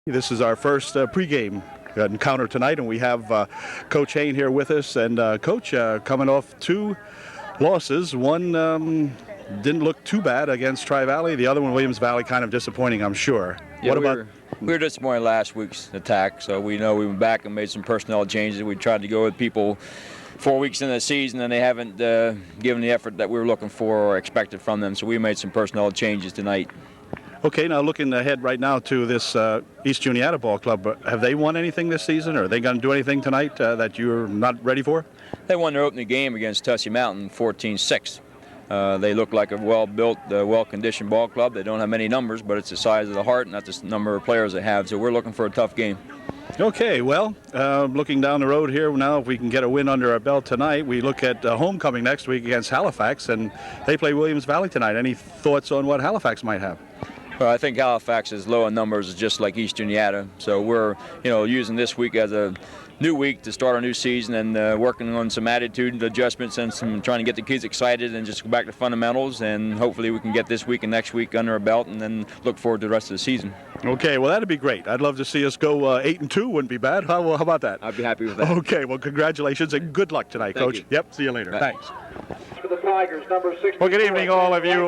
This is our first pregame encounter tonight, and we have Coach Hain here with us. And Coach, coming off two losses, one didn't look too bad against Tri-Valley. The other one, Williams Valley, kind of disappointing, I'm sure. Yeah, we were disappointed last week's attack, so we know we went back and made some personnel changes. We tried to go with people 4 weeks into the season, and they haven't given the effort that we were looking for or expected from them. So we made some personnel changes tonight. Okay, now looking ahead right now to this East Juniata Ball Club, have they won anything this season, or are they going to do anything tonight that you're not ready for? They won their opening game against Tussey Mountain 14-6. They look like a well-built, well-conditioned ball club. They don't have many numbers, but it's the size of the heart, and that's the number of players they have. So we're looking for a tough game. Okay, well, looking down the road here now, if we can get a win under our belt tonight, we look at homecoming next week against Halifax, and they play Williams Valley tonight. Any thoughts on what Halifax might have? Well, I think Halifax is low in numbers, just like East Juniata. So we're, using this week as a new week to start our new season and working on some attitude adjustments and trying to get the kids excited and just go back to fundamentals. And hopefully we can get this week and next week under our belt and then look forward to the rest of the season. Okay, well, that'd be great. I'd love to see us go 8-2. Wouldn't be bad. How about that? I'd be happy with that. Okay, well, congratulations and good luck tonight, Thank Coach. you. Yep, see you later. Thanks. Well, good evening, all of you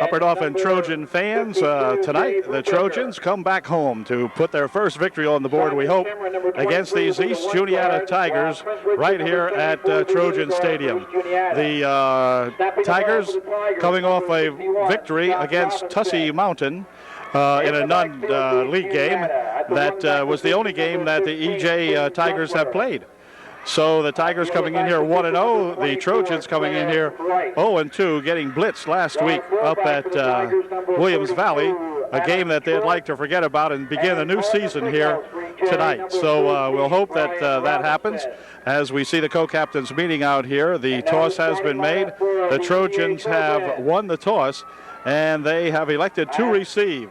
Upper Dauphin Trojan fans. Tonight, the Trojans come back home to put their first victory on the board, we hope, against these East Juniata Tigers right here at Trojan Stadium. The Tigers coming off a victory against Tussey Mountain in a non-league game that was the only game that the EJ Tigers have played. So the Tigers coming in here 1-0, the Trojans coming in here 0-2, getting blitzed last week up at Williams Valley, a game that they'd like to forget about and begin a new season here tonight. So we'll hope that that happens. As we see the co-captains meeting out here, the toss has been made. The Trojans have won the toss, and they have elected to receive.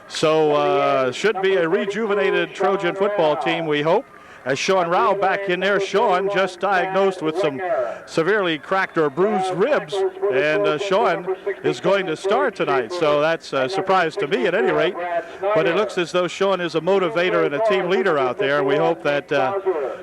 So should be a rejuvenated Trojan football team, we hope. As Sean Rao back in there. Sean just diagnosed with some severely cracked or bruised ribs, and Sean is going to start tonight. So that's a surprise to me at any rate. But it looks as though Sean is a motivator and a team leader out there. We hope that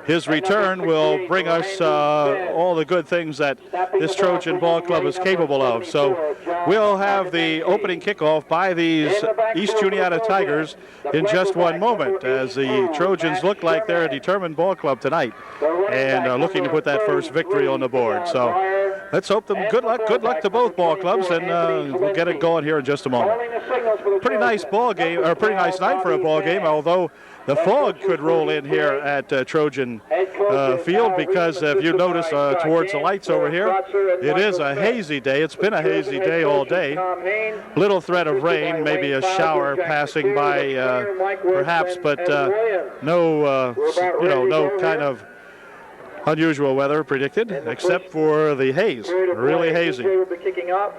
his return will bring us all the good things that this Trojan Ball Club is capable of. So we'll have the opening kickoff by these East Juniata Tigers in just one moment, as the Trojans look like they're a determined ball club tonight and looking to put that first victory on the board. So let's hope them good luck to both ball clubs, and we'll get it going here in just a moment. Pretty nice ball game, or pretty nice night for a ball game, although the fog could roll in here at Trojan Field, because if you notice towards the lights over here, it is a hazy day. It's been a hazy day all day. Little threat of rain, maybe a shower passing by perhaps, but no kind of unusual weather predicted, except for the haze. Really hazy.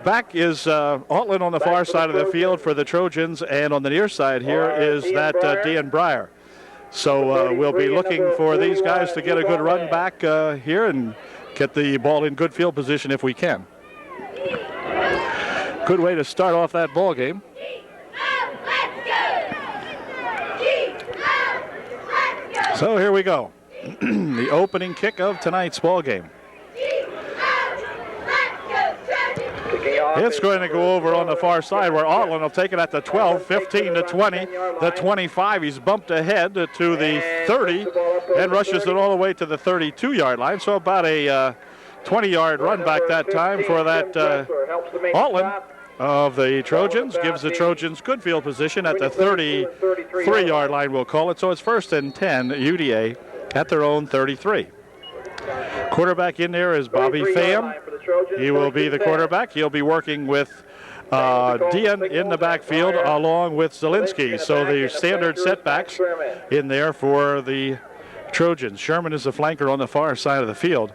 Back is Altland on the far side of the field for the Trojans, and on the near side here is that Dean Breyer. So we'll be looking for these guys to get a good run back here and get the ball in good field position if we can. Good way to start off that ball game. So here we go. The opening kick of tonight's ball game. It's going to go over on the far side where Altland will take it at the 12, 15 to 20, the 25. He's bumped ahead to the 30 and rushes it all the way to the 32-yard line. So about a 20-yard run back that time for that Altland of the Trojans. Gives the Trojans good field position at the 33-yard line, we'll call it. So it's 1st and 10, UDA at their own 33. Quarterback in there is Bobby Pham. He will be the quarterback. He'll be working with Dean in the backfield along with Zielinski. So the standard setbacks in there for the Trojans. Sherman is the flanker on the far side of the field.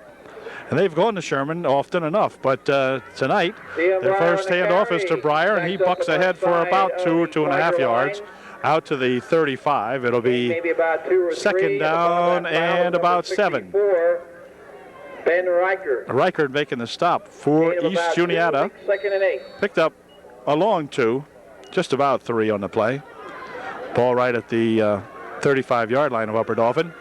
And they've gone to Sherman often enough, but tonight their first handoff is to Breyer, and he bucks ahead for about 2.5 yards out to the 35. It'll be second down and about 7. Ben Reichert. Reichert making the stop for East Juniata. Second and 8. Picked up a long 2, just about 3 on the play. Ball right at the 35-yard line of Upper Dauphin.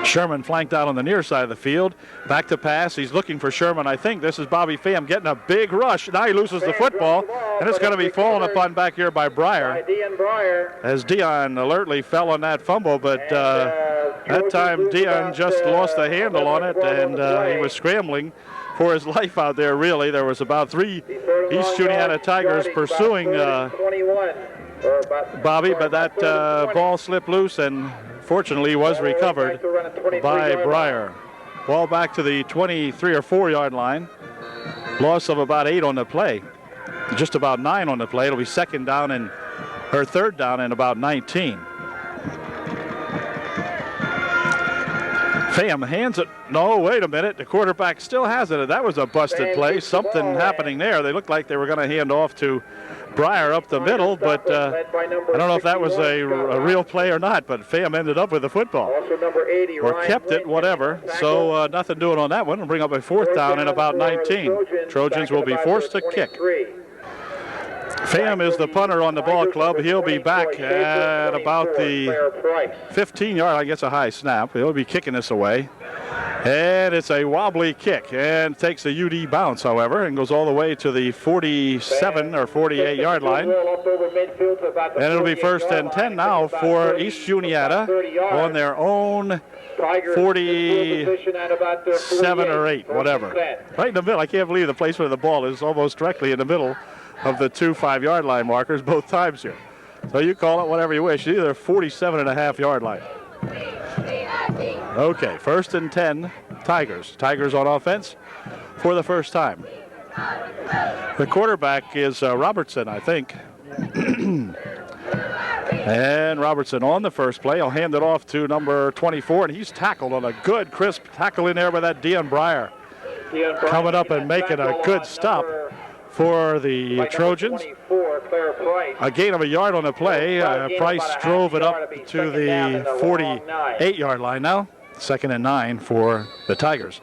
Sherman flanked out on the near side of the field. Back to pass. He's looking for Sherman, I think. This is Bobby Pham getting a big rush. Now he loses the football, and it's going to be fallen upon back here by Breyer. As Dion alertly fell on that fumble, but that time Dion just lost the handle on it, and he was scrambling for his life out there, really. There was about 3 East Juniata Tigers pursuing Bobby, but that ball slipped loose and fortunately was recovered by Breyer. Ball back to the 23 or 4-yard line. Loss of about 8 on the play. Just about 9 on the play. It'll be third down and about 19. Pham hands it. No, wait a minute. The quarterback still has it. That was a busted play. Something happening there. They looked like they were going to hand off to Breyer up the middle, but I don't know if that was a real play or not, but Pham ended up with the football. Or kept it, whatever. So nothing doing on that one. We'll bring up a 4th down and about 19. Trojans will be forced to kick. Pham is the punter on the ball club. He'll be back at about the 15-yard. I guess a high snap. He'll be kicking this away. And it's a wobbly kick and takes a UD bounce, however, and goes all the way to the 47 or 48-yard line. And it'll be 1st and 10 now for East Juniata on their own 47 or 8, whatever. Right in the middle. I can't believe the place where the ball is almost directly in the middle of the 2 5-yard line markers both times here. So you call it whatever you wish. Either 47.5-yard line. Okay, 1st and 10, Tigers. Tigers on offense for the first time. The quarterback is Robertson, I think. And Robertson on the first play. He'll hand it off to number 24, and he's tackled on a good, crisp tackle in there by that Dion Breyer. Coming up and making a good stop for the Trojans. A gain of a yard on the play. Price drove it up to the 48-yard line now. 2nd and 9 for the Tigers.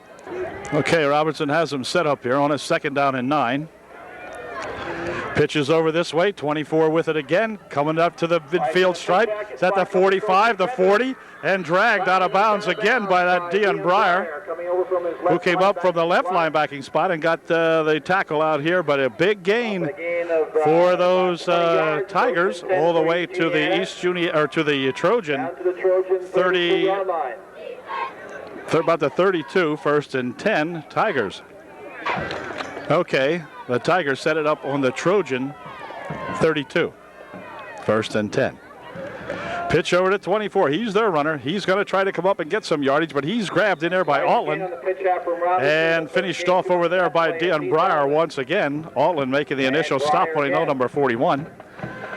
Okay, Robertson has them set up here on a 2nd down and 9. Pitches over this way, 24 with it again, coming up to the midfield stripe. It's at the 45, the 40, and dragged out of bounds again by that Dion Breyer, who came up from the left linebacking spot and got the tackle out here. But a big gain for those Tigers all the way to the East Junior or to the Trojan 30. About the 32, 1st and 10, Tigers. Okay, the Tigers set it up on the Trojan 32, 1st and 10. Pitch over to 24. He's their runner. He's going to try to come up and get some yardage, but he's grabbed in there by Altland and finished off over there by Dion Breyer once again. Altland making the initial stop, putting on number 41.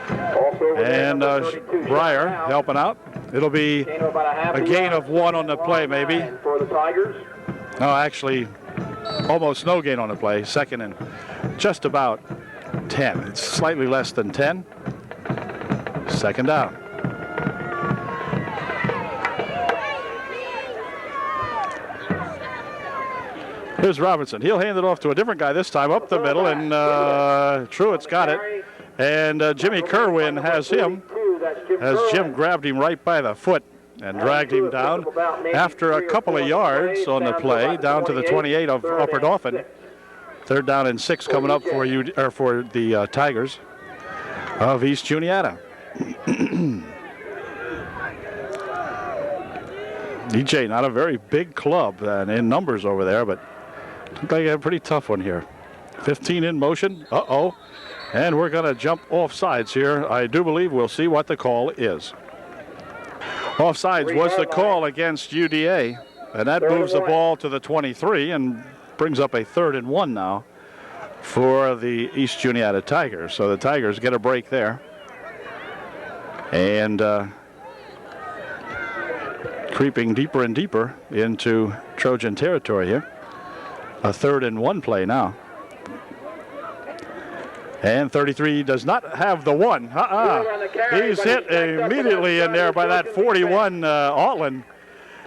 And Breyer helping out. It'll be a gain of 1 on the play, maybe. No, actually, almost no gain on the play. 2nd and just about 10. It's slightly less than 10. 2nd down. Here's Robertson. He'll hand it off to a different guy this time up the middle, and Truitt's got it. And Jimmy Kerwin has him, as Jim grabbed him right by the foot and dragged him down after a couple of yards on the play down to the 28 of Upper Dauphin. 3rd down and 6 coming up for the Tigers of East Juniata. EJ, not a very big club in numbers over there, but looked like a pretty tough one here. 15 in motion. Uh-oh. And we're going to jump off sides here. I do believe we'll see what the call is. Offsides was the call against UDA, and that moves the ball to the 23 and brings up a 3rd and 1 now for the East Juniata Tigers. So the Tigers get a break there. And creeping deeper and deeper into Trojan territory here. A 3rd and 1 play now. And 33 does not have the 1. He's hit immediately in there by that 41 Altland.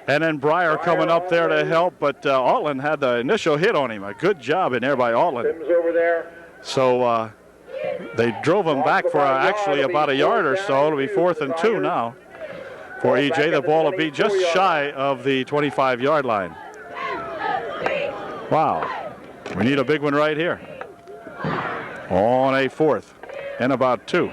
And then Breyer coming up there to help, but Altland had the initial hit on him. A good job in there by Altland. So They drove him back for actually about a yard or so. It'll be 4th and 2 now for EJ. The ball will be just shy of the 25-yard line. Wow. We need a big one right here. On a 4th and about 2.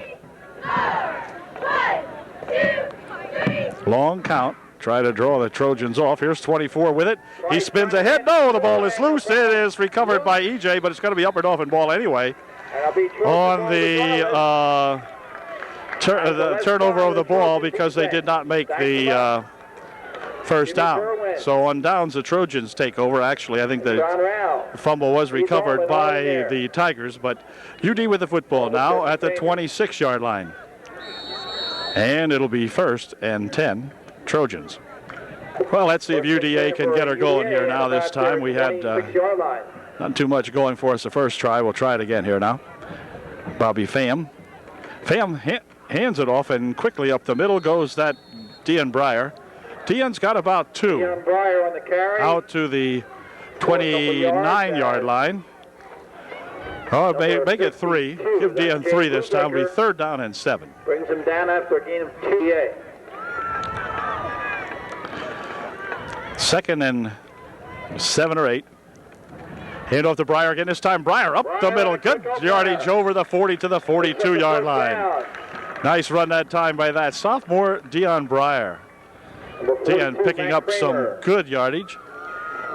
Long count. Try to draw the Trojans off. Here's 24 with it. He spins ahead. No, the ball is loose. It is recovered by EJ, but it's going to be up and off in ball anyway. On the turnover of the ball because they did not make the first down. So on downs, the Trojans take over. Actually, I think the fumble was recovered by the Tigers, but UD with the football now at the 26-yard line. And it'll be 1st and 10. Trojans. Well, let's see if UDA can get her going here now this time. We had not too much going for us the first try. We'll try it again here now. Bobby Pham. Pham hands it off, and quickly up the middle goes that Dion Breyer. Dion's got about 2. Dion Breyer on the carry. Out to the 29-yard line. Oh, make it 3. Give Dion 3 this time. It'll be 3rd down and 7. Brings him down after a gain of 2. 2nd and 7 or 8. Hand off to Breyer again this time. Breyer up the middle. Good yardage over the 40 to the 42-yard line. Nice run that time by that sophomore Dion Breyer. Dion picking up some good yardage.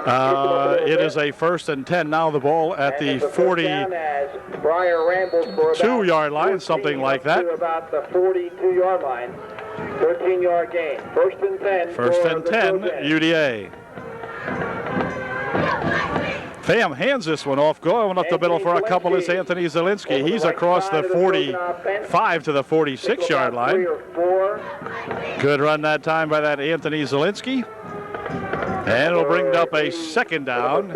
It is a 1st and 10 now. The ball at the 42-yard line, something like that. About the 42-yard line. 13-yard gain. 1st and 10. 1st and 10, UDA. Pham hands this one off. Going up the middle for a couple is Anthony Zielinski. He's across the 45 to the 46-yard line. Good run that time by that Anthony Zielinski. And it'll bring up a 2nd down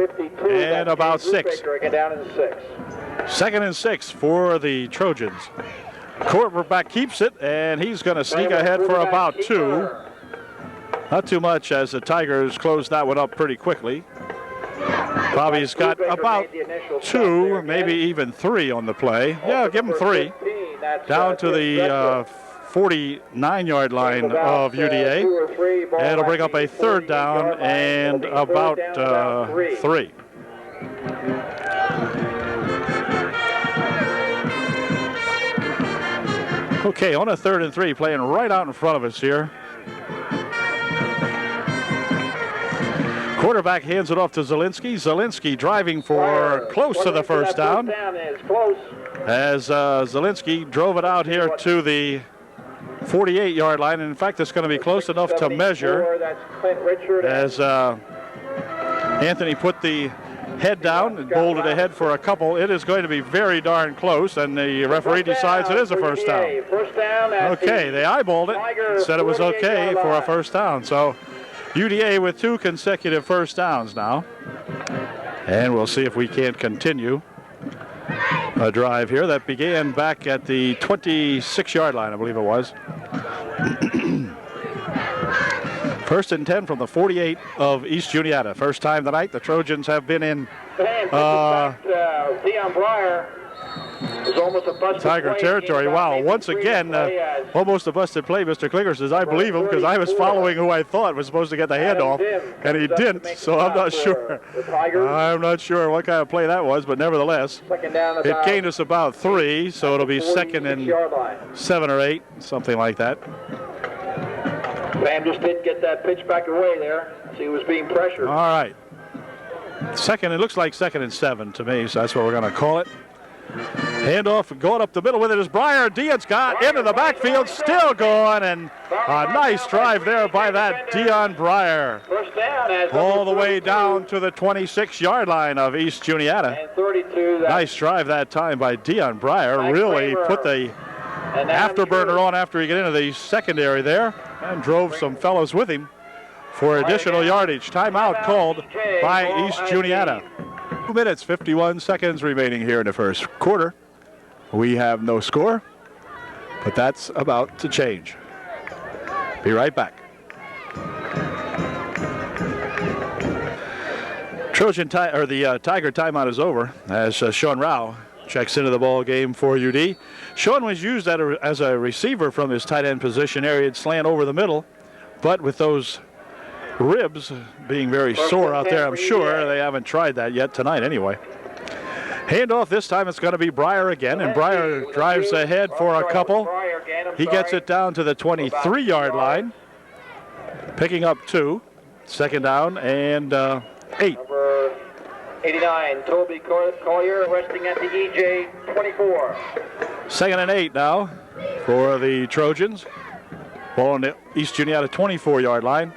and about 6. 2nd and 6 for the Trojans. Quarterback keeps it, and he's going to sneak ahead for about 2. Not too much as the Tigers close that one up pretty quickly. Bobby's got about 2, maybe even 3 on the play. Yeah, give him 3. Down to the 49-yard line of UDA. And it'll bring up a 3rd down and about 3. Okay, on a 3rd and 3, playing right out in front of us here. Quarterback hands it off to Zielinski. Zielinski driving for close to the 1st down. As Zielinski drove it out here to the 48-yard line. And in fact, it's going to be close enough to measure as Anthony put the head down and bolted ahead for a couple. It is going to be very darn close, and the referee decides it is a 1st down. Okay, they eyeballed it, said it was okay for a 1st down. So UDA with 2 consecutive 1st downs now. And we'll see if we can't continue a drive here that began back at the 26-yard line, I believe it was. 1st and 10 from the 48 of East Juniata. First time tonight the Trojans have been in Dion Breyer is almost a busted Tiger play. territory. Wow, once again, almost a busted play. Mr. Klinger says, I believe him because I was following who I thought was supposed to get the handoff, and he didn't, so I'm not sure. I'm not sure what kind of play that was, but nevertheless, it gained us about 3, so it'll be 2nd and 7 or 8, something like that. Pham just didn't get that pitch back away there. So he was being pressured. All right. It looks like 2nd and 7 to me, so that's what we're going to call it. Handoff, going up the middle with it is Breyer. Dion got into the backfield, still going, and a nice drive there by that Dion Breyer. First down all the way down to the 26-yard line of East Juniata. And 32. Nice drive that time by Dion Breyer. Really put the afterburner on after he got into the secondary there and drove some fellows with him for additional yardage. Timeout called by East Juniata. 2 minutes, 51 seconds remaining here in the first quarter. We have no score, but that's about to change. Be right back. The Tiger timeout is over as Sean Rao checks into the ball game for UD. Sean was used as a receiver from his tight end position area. He'd slant over the middle, but with those ribs being very sore out there, I'm sure they haven't tried that yet tonight anyway. Handoff this time, it's going to be Breyer again, and Breyer drives ahead for a couple. He gets it down to the 23-yard line, picking up 2. Second down and 8. Number 89, Toby Collier, resting at the EJ 24. Second and 8 now for the Trojans. Ball on the East Juniata 24-yard line.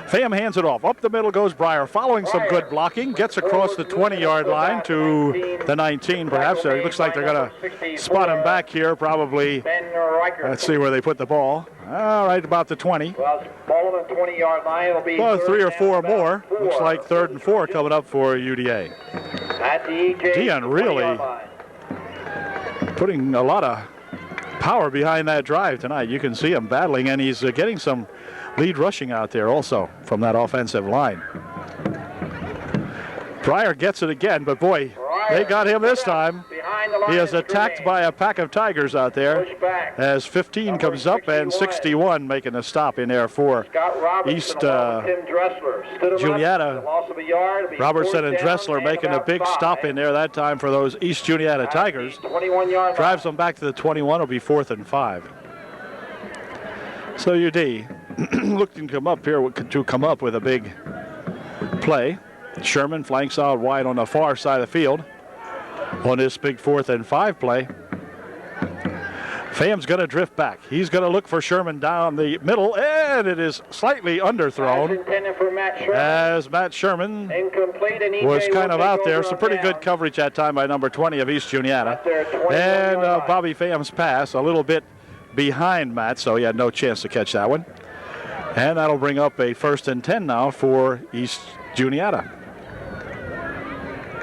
Pham hands it off. Up the middle goes Breyer, following some good blocking. Gets across the 20-yard line to the 19, perhaps. It looks like they're going to spot him back here, probably. Let's see where they put the ball. All right, about the 20. Well, ball on the 20-yard line. It'll be well, 3 or 4 more. Looks like 3rd and 4 coming up for UDA. At the EJ Dion really putting a lot of power behind that drive tonight. You can see him battling, and he's getting some lead rushing out there also from that offensive line. Breyer gets it again, but boy, they got him this time. He is attacked by a pack of Tigers out there as 15 comes up and 61 making a stop in there for East Juniata. Robertson and Dressler making a big stop in there that time for those East Juniata Tigers. Drives them back to the 21. It'll be 4th and 5. So UD looking to come up here with a big play. Sherman flanks out wide on the far side of the field on this big 4th and 5 play. Pham's going to drift back. He's going to look for Sherman down the middle, and it is slightly underthrown as Matt Sherman was kind of out there. Some pretty good coverage that time by number 20 of East Juniata. And Bobby Pham's pass a little bit behind Matt, so he had no chance to catch that one. And that'll bring up a 1st and 10 now for East Juniata.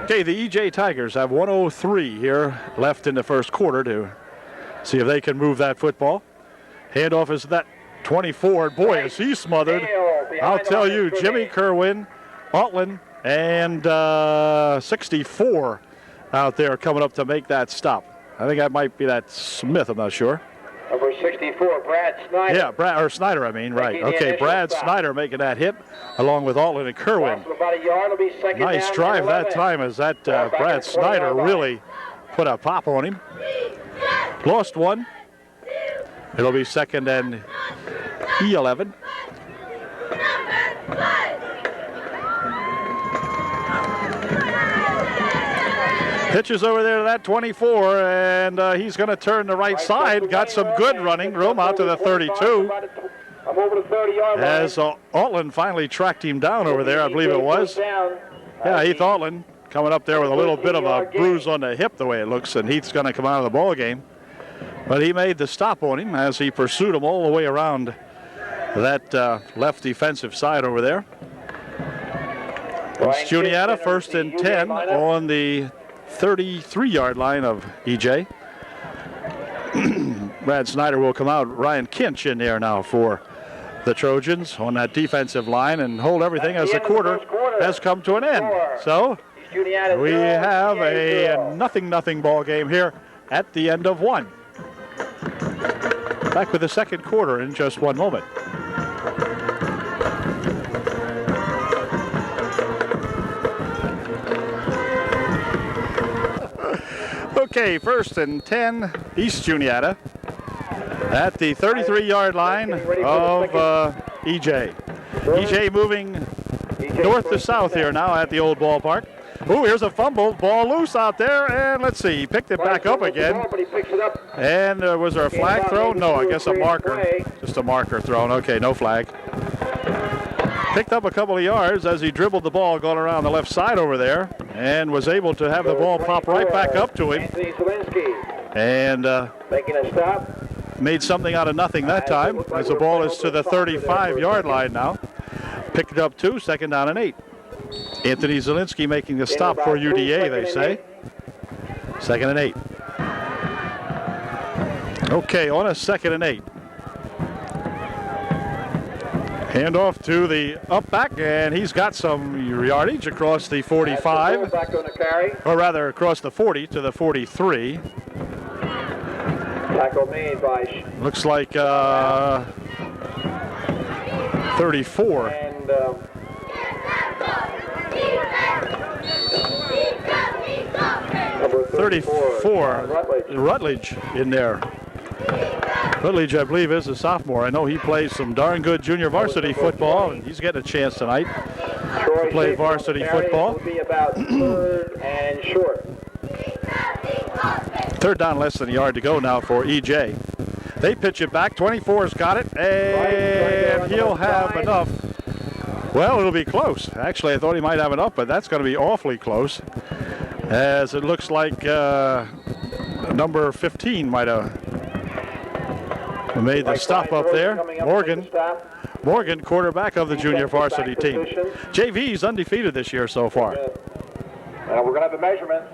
Okay, the EJ Tigers have 1:03 here left in the first quarter to see if they can move that football. Handoff is that 24. Boy, is he smothered. I'll tell you, Jimmy Kerwin, Altland, and 64 out there coming up to make that stop. I think that might be that Smith, I'm not sure. Number 64, Brad Snyder. Yeah, Snyder, I mean, right. Okay, Brad Snyder making that hit along with Altland and Kerwin. Nice drive that time as that Brad Snyder really put a pop on him. Lost one. It'll be 2nd and 11. Pitches over there to that 24, and he's going to turn the right side. Got some good running room out to the 32. As Altland finally tracked him down over there, I believe it was. Yeah, Heath Altland coming up there with a little bit of a bruise on the hip the way it looks, and Heath's going to come out of the ball game. But he made the stop on him as he pursued him all the way around that left defensive side over there. It's Juniata 1st and 10 on the 33-yard line of EJ. Brad Snyder will come out. Ryan Kinch in there now for the Trojans on that defensive line and hold everything as the quarter has come to an end. So we have a 0-0 ball game here at the end of 1. Back with the second quarter in just 1 moment. Okay, 1st and 10, East Juniata at the 33-yard line of EJ. EJ moving north to south here now at the old ballpark. Ooh, here's a fumble. Ball loose out there, and let's see. He picked it back up again. And was there a flag thrown? No, I guess a marker. Just a marker thrown. Okay, no flag. Picked up a couple of yards as he dribbled the ball going around the left side over there and was able to have the ball pop right back up to him. And making a stop. Made something out of nothing that time as the ball is to the 35-yard line now. Picked it up 2, 2nd down and 8. Anthony Zielinski making the stop for UDA, they say. 2nd and 8. Okay, on a 2nd and 8. Hand off to the up back, and he's got some yardage across the 45, or rather across the 40 to the 43. Tackle made by Looks like 34. and 34. Rutledge. Rutledge in there. Rutledge, I believe, is a sophomore. I know he plays some darn good junior varsity football, and he's getting a chance tonight to play varsity football. Will be about third and short. Third down, less than a yard to go now for EJ. They pitch it back. 24's got it, and he'll have enough. Well, it'll be close. Actually, I thought he might have enough, but that's going to be awfully close, as it looks like number 15 might have made the stop up there. Morgan, quarterback of the junior varsity team. JV's undefeated this year so far. We're going to have a measurement.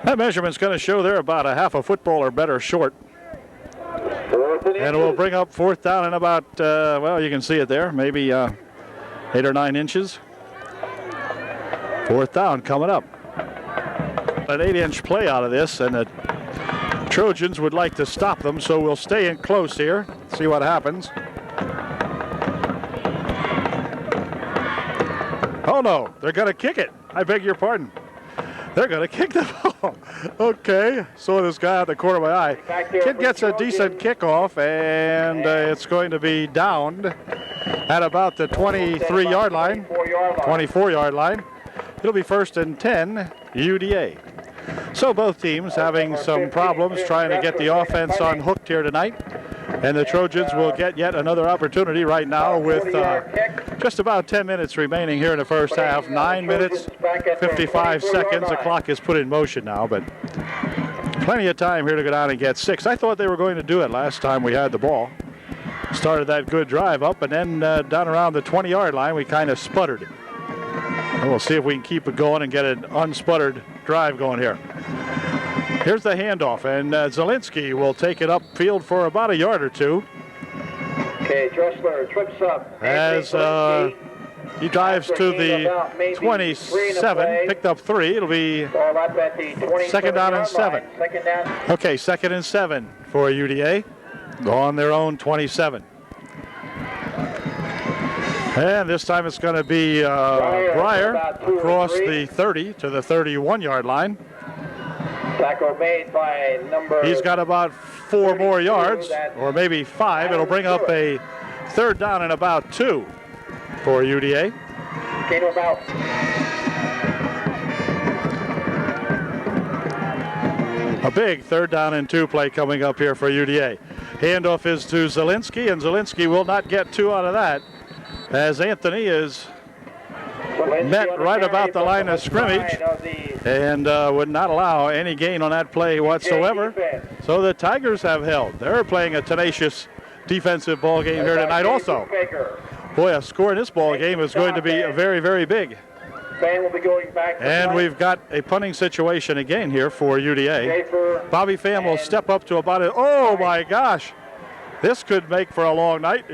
That measurement's going to show they're about a half a football or better short. And we'll bring up fourth down in about, well, you can see it there, maybe 8 or 9 inches. Fourth down coming up. An 8-inch play out of this, and the Trojans would like to stop them, so we'll stay in close here, see what happens. Oh no, they're going to kick it. I beg your pardon. They're going to kick the ball. Okay, saw this guy out the corner of my eye. Kid gets a decent kickoff, and it's going to be downed at about the 23-yard line, 24-yard line. It'll be first and 10, UDA. So both teams having some problems trying to get the offense unhooked here tonight. And the Trojans will get yet another opportunity right now with just about 10 minutes remaining here in the first half. 9 minutes, 55 seconds. The clock is put in motion now, but plenty of time here to go down and get 6. I thought they were going to do it last time we had the ball. Started that good drive up, and then down around the 20-yard line, we kind of sputtered it. And we'll see if we can keep it going and get an unsputtered drive going here. Here's the handoff, and Zielinski will take it upfield for about a yard or two. Okay, Dressler trips up. As he drives to the 27, picked up 3. It'll be second down and 7. Okay, second and 7 for UDA on their own 27. And this time it's going to be Breyer across the 30 to the 31-yard line. Tackle made by number. He's got about 4 more yards, or maybe 5. It'll bring up a third down and about 2 for UDA. Came about. A big third down and 2 play coming up here for UDA. Handoff is to Zielinski, and Zielinski will not get 2 out of that, as Anthony is met right about the line of scrimmage and would not allow any gain on that play whatsoever. So the Tigers have held. They're playing a tenacious defensive ball game here tonight also. Boy, a score in this ball game is going to be very, very big. And we've got a punting situation again here for UDA. Bobby Pham will step up to about it. Oh my gosh, this could make for a long night.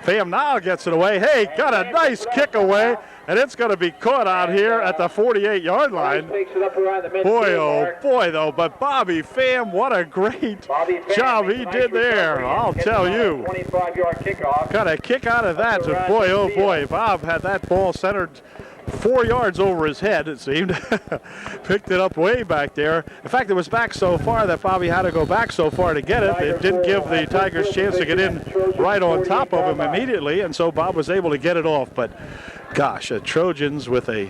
Pham now gets it away. Hey, got a nice kick away, and it's going to be caught out here at the 48-yard line. Boy, oh boy, though, but Bobby Pham, what a great job he did there. I'll tell you. Got a kick out of that. Boy, oh boy, Bob had that ball centered 4 yards over his head, it seemed. Picked it up way back there. In fact, it was back so far that Bobby had to go back so far to get it. It didn't give the Tigers a chance to get in right on top of him immediately, and so Bob was able to get it off. But gosh, the Trojans with a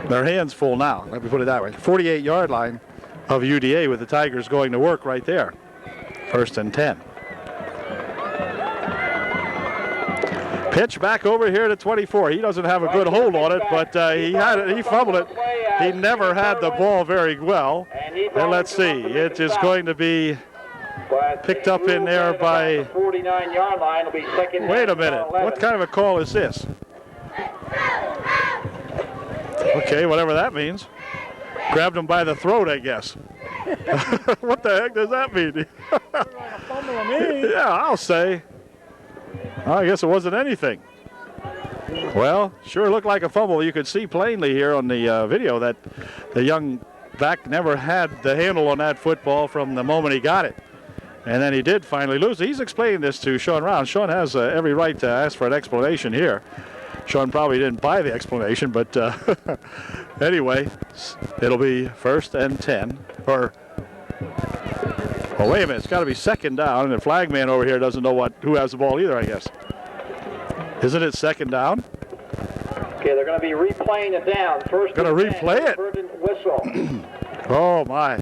their hands full now. Let me put it that way. 48-yard line of UDA with the Tigers going to work right there. First and 10. Pitch back over here to 24. He doesn't have a good hold on it, but he fumbled it. He never had the ball very well. And let's see, it is going to be picked up in there by. Wait a minute. What kind of a call is this? Okay, whatever that means. Grabbed him by the throat, I guess. What the heck does that mean? Yeah, I'll say. I guess it wasn't anything. Well, sure looked like a fumble. You could see plainly here on the video that the young back never had the handle on that football from the moment he got it. And then he did finally lose it. He's explaining this to Sean Round. Sean has every right to ask for an explanation here. Sean probably didn't buy the explanation, but anyway, it'll be 1st and 10. Oh, wait a minute. It's got to be 2nd down, and the flag man over here doesn't know who has the ball either, I guess. Isn't it 2nd down? Okay, they're going to be replaying it down. First going to replay it. Whistle. Oh, my.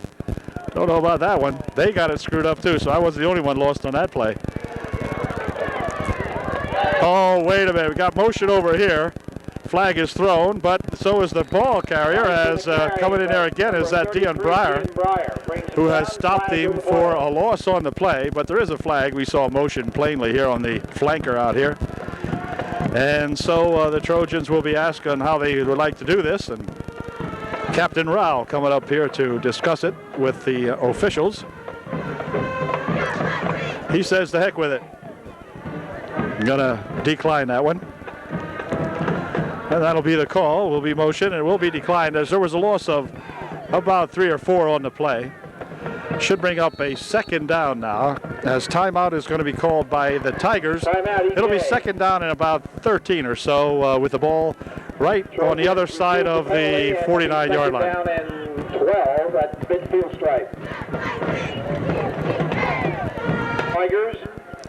Don't know about that one. They got it screwed up, too, so I wasn't the only one lost on that play. Oh, wait a minute. We got motion over here. Flag is thrown, but so is the ball carrier, as coming in there again is that Dion Breyer, who has stopped him for a loss on the play, but there is a flag. We saw motion plainly here on the flanker out here. And so the Trojans will be asked on how they would like to do this, and Captain Rao coming up here to discuss it with the officials. He says the heck with it. I'm gonna decline that one. And that'll be the call. Will be motion, and it will be declined as there was a loss of about 3 or 4 on the play. Should bring up a 2nd down now, as timeout is going to be called by the Tigers. It'll be 2nd down and about 13 or so with the ball right on the other side of the 49-yard line. Down and 12 at midfield stripe. Tigers.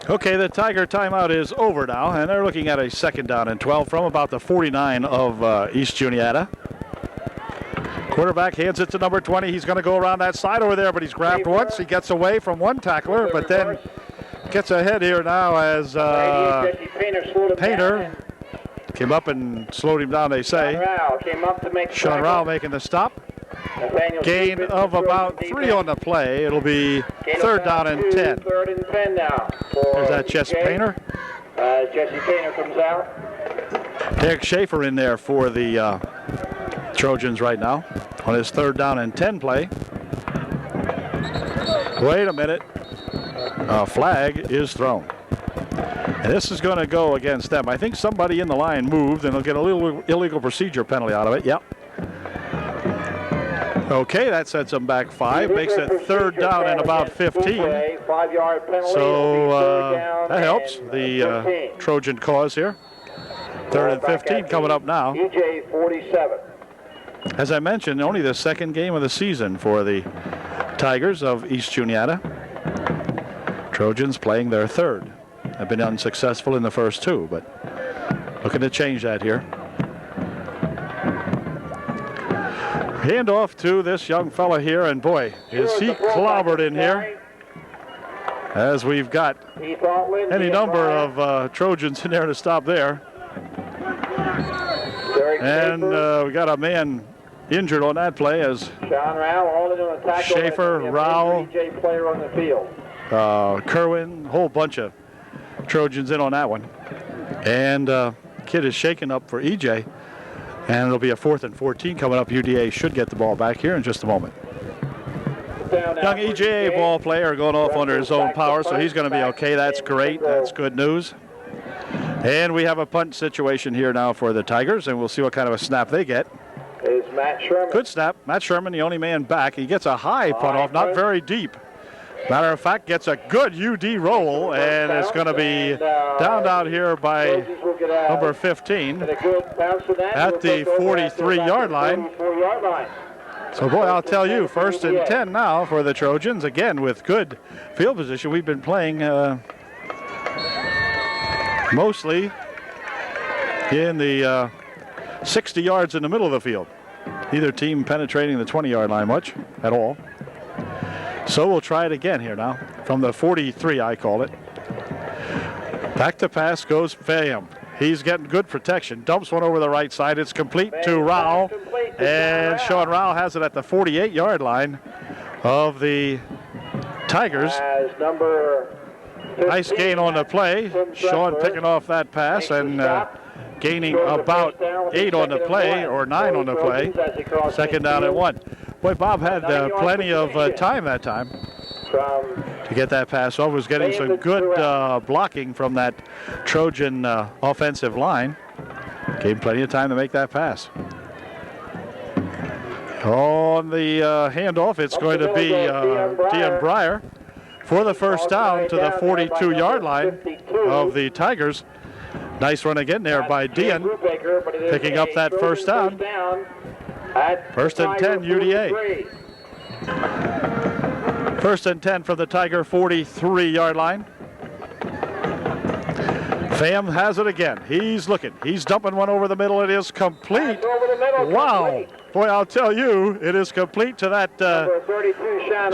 Okay, the Tiger timeout is over now, and they're looking at a 2nd down and 12 from about the 49 of East Juniata. Quarterback hands it to number 20. He's going to go around that side over there, but he's grabbed once. He gets away from one tackler, but then gets ahead here now as Painter came up and slowed him down, they say. Sean Rao making the stop. Gain of about 3 on the play. It'll be 3rd down and 10. 3rd and 10 now. There's that Jesse Painter. Jesse Painter comes out. Derek Schaefer in there for the Trojans right now on his 3rd down and 10 play. Wait a minute. A flag is thrown. And this is going to go against them. I think somebody in the line moved, and they'll get a little illegal procedure penalty out of it. Yep. Okay, that sets them back 5. Makes it 3rd down and about 15. 5-yard penalty. So that helps the Trojan cause here. 3rd and 15 coming up now. EJ 47. As I mentioned, only the 2nd game of the season for the Tigers of East Juniata. Trojans playing their 3rd. Have been unsuccessful in the first 2, but looking to change that here. Hand off to this young fella here, and boy, is he clobbered in here. As we've got any number of Trojans in there to stop there. And we got a man injured on that play as Schaefer, Rao, Kerwin, a whole bunch of Trojans in on that one. And kid is shaken up for EJ. And it'll be a 4th and 14 coming up. UDA should get the ball back here in just a moment. Young EJ ball player going off under his own power, so he's going to be okay. That's great. That's good news. And we have a punt situation here now for the Tigers, and we'll see what kind of a snap they get. Is Matt Sherman. Good snap. Matt Sherman, the only man back. He gets a high punt off, not very deep. Matter of fact, gets a good UD roll, and it's going to be downed out here by number 15 at the 43-yard line. So, boy, I'll tell you, 1st and 10 now for the Trojans. Again, with good field position. We've been playing mostly in the 60 yards in the middle of the field. Neither team penetrating the 20-yard line much at all. So we'll try it again here now. From the 43, I call it. Back to pass goes Fayam. He's getting good protection. Dumps one over the right side. It's complete to Rao. And Sean Rao has it at the 48-yard line of the Tigers. Nice gain on the play. Sean picking off that pass and gaining about 8 on the play, or 9 on the play. 2nd down and 1. Boy, Bob had plenty of time that time to get that pass off. Was getting some good blocking from that Trojan offensive line. Gave him plenty of time to make that pass. On the handoff, it's going to be Dean Breyer for the first down to the 42-yard line of the Tigers. Nice run again there by Dean, picking up that first down. First and 10, UDA. First and 10 from the Tiger 43-yard line. Pham has it again. He's looking. He's dumping one over the middle. It is complete. Wow. Boy, I'll tell you, it is complete to that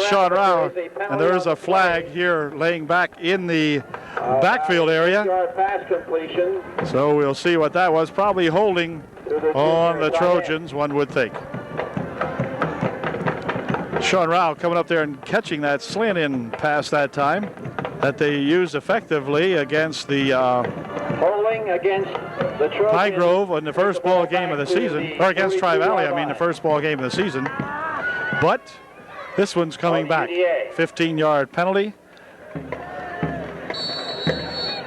Sean Rao. And there is a flag here laying back in the backfield area. So we'll see what that was. Probably holding on the Trojans, one would think. Sean Rao coming up there and catching that slant-in pass that time that they used effectively against the High Grove in the first ball game of the season, or against Tri-Valley, I mean the first ball game of the season. But this one's coming back. 15-yard penalty.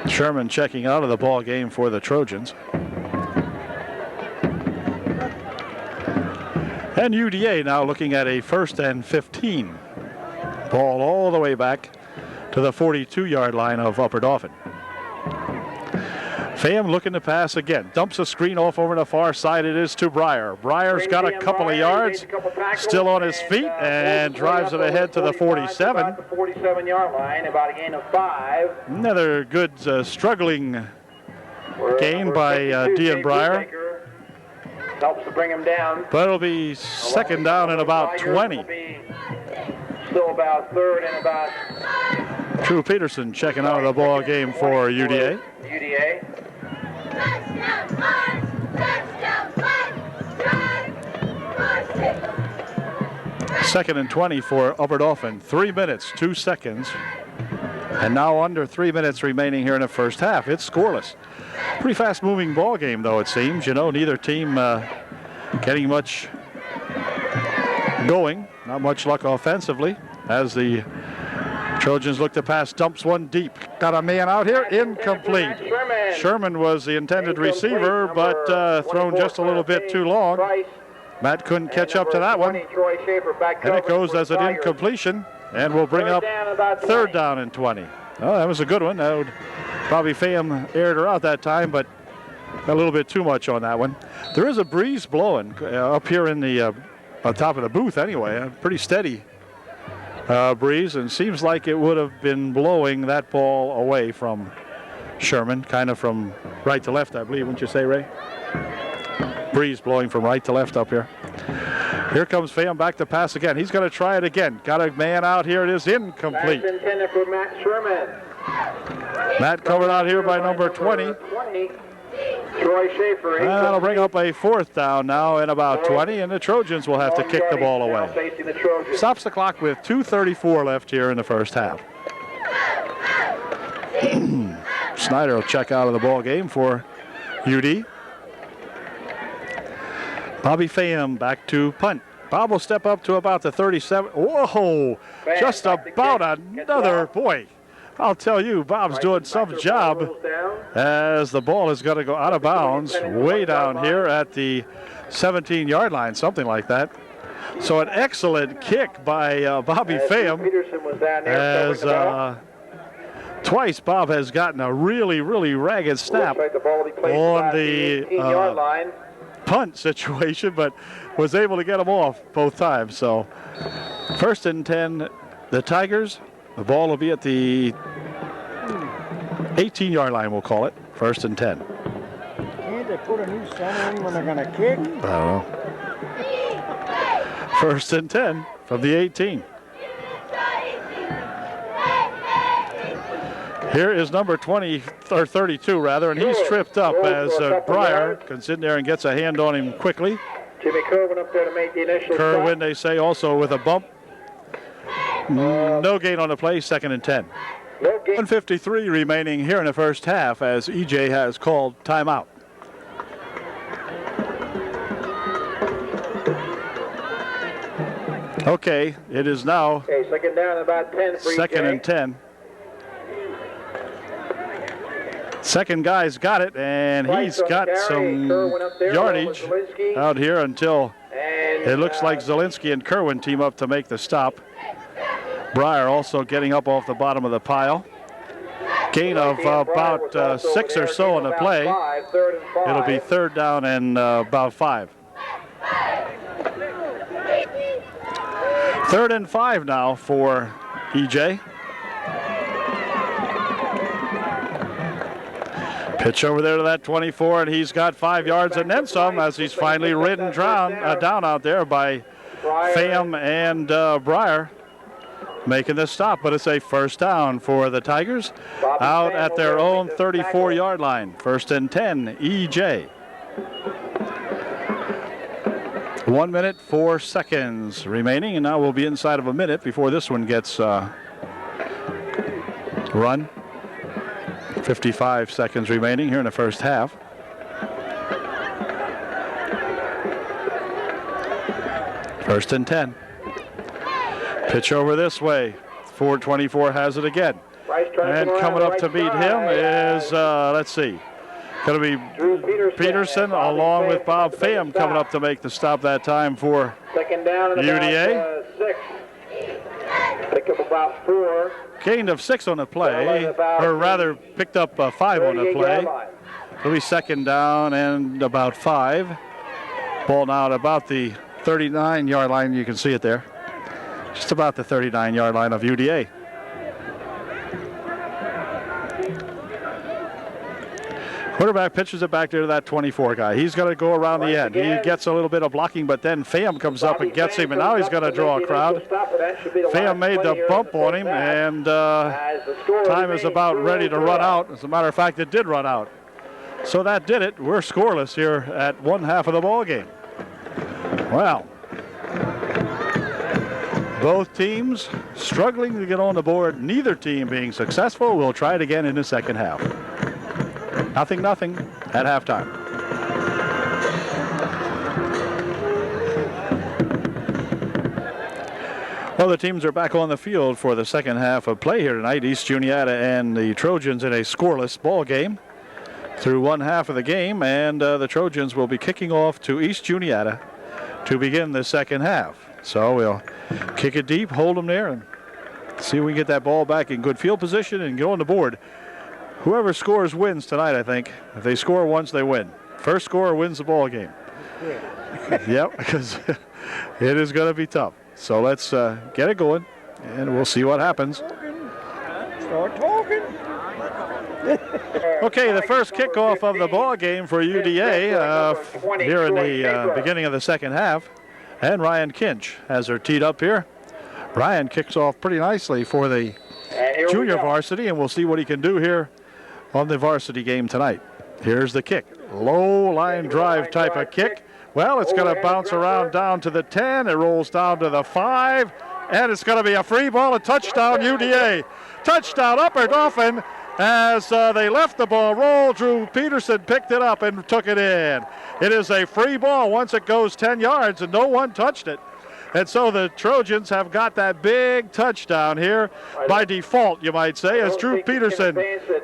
Sherman checking out of the ball game for the Trojans. And UDA now looking at a first and 15. Ball all the way back to the 42-yard line of Upper Dauphin. Pham looking to pass again. Dumps a screen off over the far side. It is to Breyer. Breyer's got a couple of yards. Still on his feet and drives it ahead to the 47. 47-yard line, about a gain of 5. Another good struggling gain by Dean Breyer. Helps to bring him down. But it'll be second down and about 20. Still about third and about. Drew Peterson checking out of the ball game for UDA. UDA. Second and 20 for Upper Dauphin. 3 minutes, 2 seconds. And now under 3 minutes remaining here in the first half. It's scoreless. Pretty fast-moving ball game, though, it seems. You know, neither team getting much going. Not much luck offensively as the Trojans look to pass. Dumps one deep. Got a man out here. Incomplete. Sherman was the intended receiver, but thrown just a little bit too long. Matt couldn't catch up to that one. And it goes as an incompletion, and will bring up third down and 20. Oh, that was a good one. That would probably Pham aired her out that time, but a little bit too much on that one. There is a breeze blowing up here in the on top of the booth anyway. A pretty steady breeze, and seems like it would have been blowing that ball away from Sherman, kind of from right to left, I believe, wouldn't you say, Ray? Breeze blowing from right to left up here. Here comes Pham back to pass again. He's going to try it again. Got a man out here. It is incomplete. That's intended for Matt Sherman. Matt covered out here by number 20. Troy Schaefer. And that'll bring up a fourth down now in about 20, and the Trojans will have to kick the ball away. Stops the clock with 2:34 left here in the first half. Snyder will check out of the ball game for UD. Bobby Pham back to punt. Bob will step up to about the 37. Whoa, just about another, boy. I'll tell you, Bob's doing some job as the ball is going to go out of bounds way down here at the 17-yard line, something like that. So an excellent kick by Bobby Pham, as twice Bob has gotten a really, really ragged snap on the punt situation, but was able to get them off both times. So first and 10, the Tigers. The ball will be at the 18-yard line, we'll call it. First and 10. Can't they put a new center in when they're going to kick? I don't know. First and 10 from the 18. Here is number 20, or 32 rather, and he's tripped up as Breyer comes in there and gets a hand on him quickly. Jimmy Kerwin up there to make the initial Kerwin, they say, also with a bump. No gain on the play, second and 10. 1:53 remaining here in the first half as EJ has called timeout. Okay, it is now Okay, second down and about 10 for second EJ. and 10. Second guy's got it, and he's got some yardage out here until it looks like Zielinski and Kerwin team up to make the stop. Breyer also getting up off the bottom of the pile. Gain of about 6 or so on the play. It'll be third down and about 5. 3rd and 5 now for EJ. Pitch over there to that 24, and he's got 5 yards and then some as he's finally ridden down out there by Pham and Breyer making the stop. But it's a first down for the Tigers out at their own 34-yard line. 1st and 10, EJ. 1 minute, 4 seconds remaining, and now we'll be inside of a minute before this one gets run. 55 seconds remaining here in the first half. First and 10. Pitch over this way. 424 has it again. And coming up to meet him is, let's see, going to be Peterson along with Bob Pham coming up to make the stop that time for UDA. 6. Pick up about 4. Gained of 6 on the play, or rather picked up 5 on the play. It'll be second down and about 5. Ball now at about the 39-yard line. You can see it there. Just about the 39-yard line of UDA. Quarterback pitches it back there to that 24 guy. He's going to go around the end. He gets a little bit of blocking, but then Pham comes up and gets him, and now he's going to draw a crowd. Pham made the bump on him, and time is about ready to run out. As a matter of fact, it did run out. So that did it. We're scoreless here at one half of the ball game. Well, both teams struggling to get on the board. Neither team being successful. We'll try it again in the second half. 0-0 at halftime. Well, the teams are back on the field for the second half of play here tonight. East Juniata and the Trojans in a scoreless ball game through one half of the game, and the Trojans will be kicking off to East Juniata to begin the second half. So we'll kick it deep, hold them there, and see if we can get that ball back in good field position and get on the board. Whoever scores wins tonight, I think. If they score once, they win. First scorer wins the ball game. Yep, because it is going to be tough. So let's get it going, and we'll see what happens. Start talking. Okay, the first kickoff of the ball game for UDA here in the beginning of the second half. And Ryan Kinch has her teed up here. Ryan kicks off pretty nicely for the junior varsity, and we'll see what he can do here on the varsity game tonight. Here's the kick. Low line drive type of kick. Well, it's going to bounce around down to the 10. It rolls down to the 5. And it's going to be a free ball, a touchdown UDA. Touchdown Upper Dauphin. As they left the ball roll, Drew Peterson picked it up and took it in. It is a free ball once it goes 10 yards, and no one touched it. And so the Trojans have got that big touchdown here by default, you might say, as Drew Peterson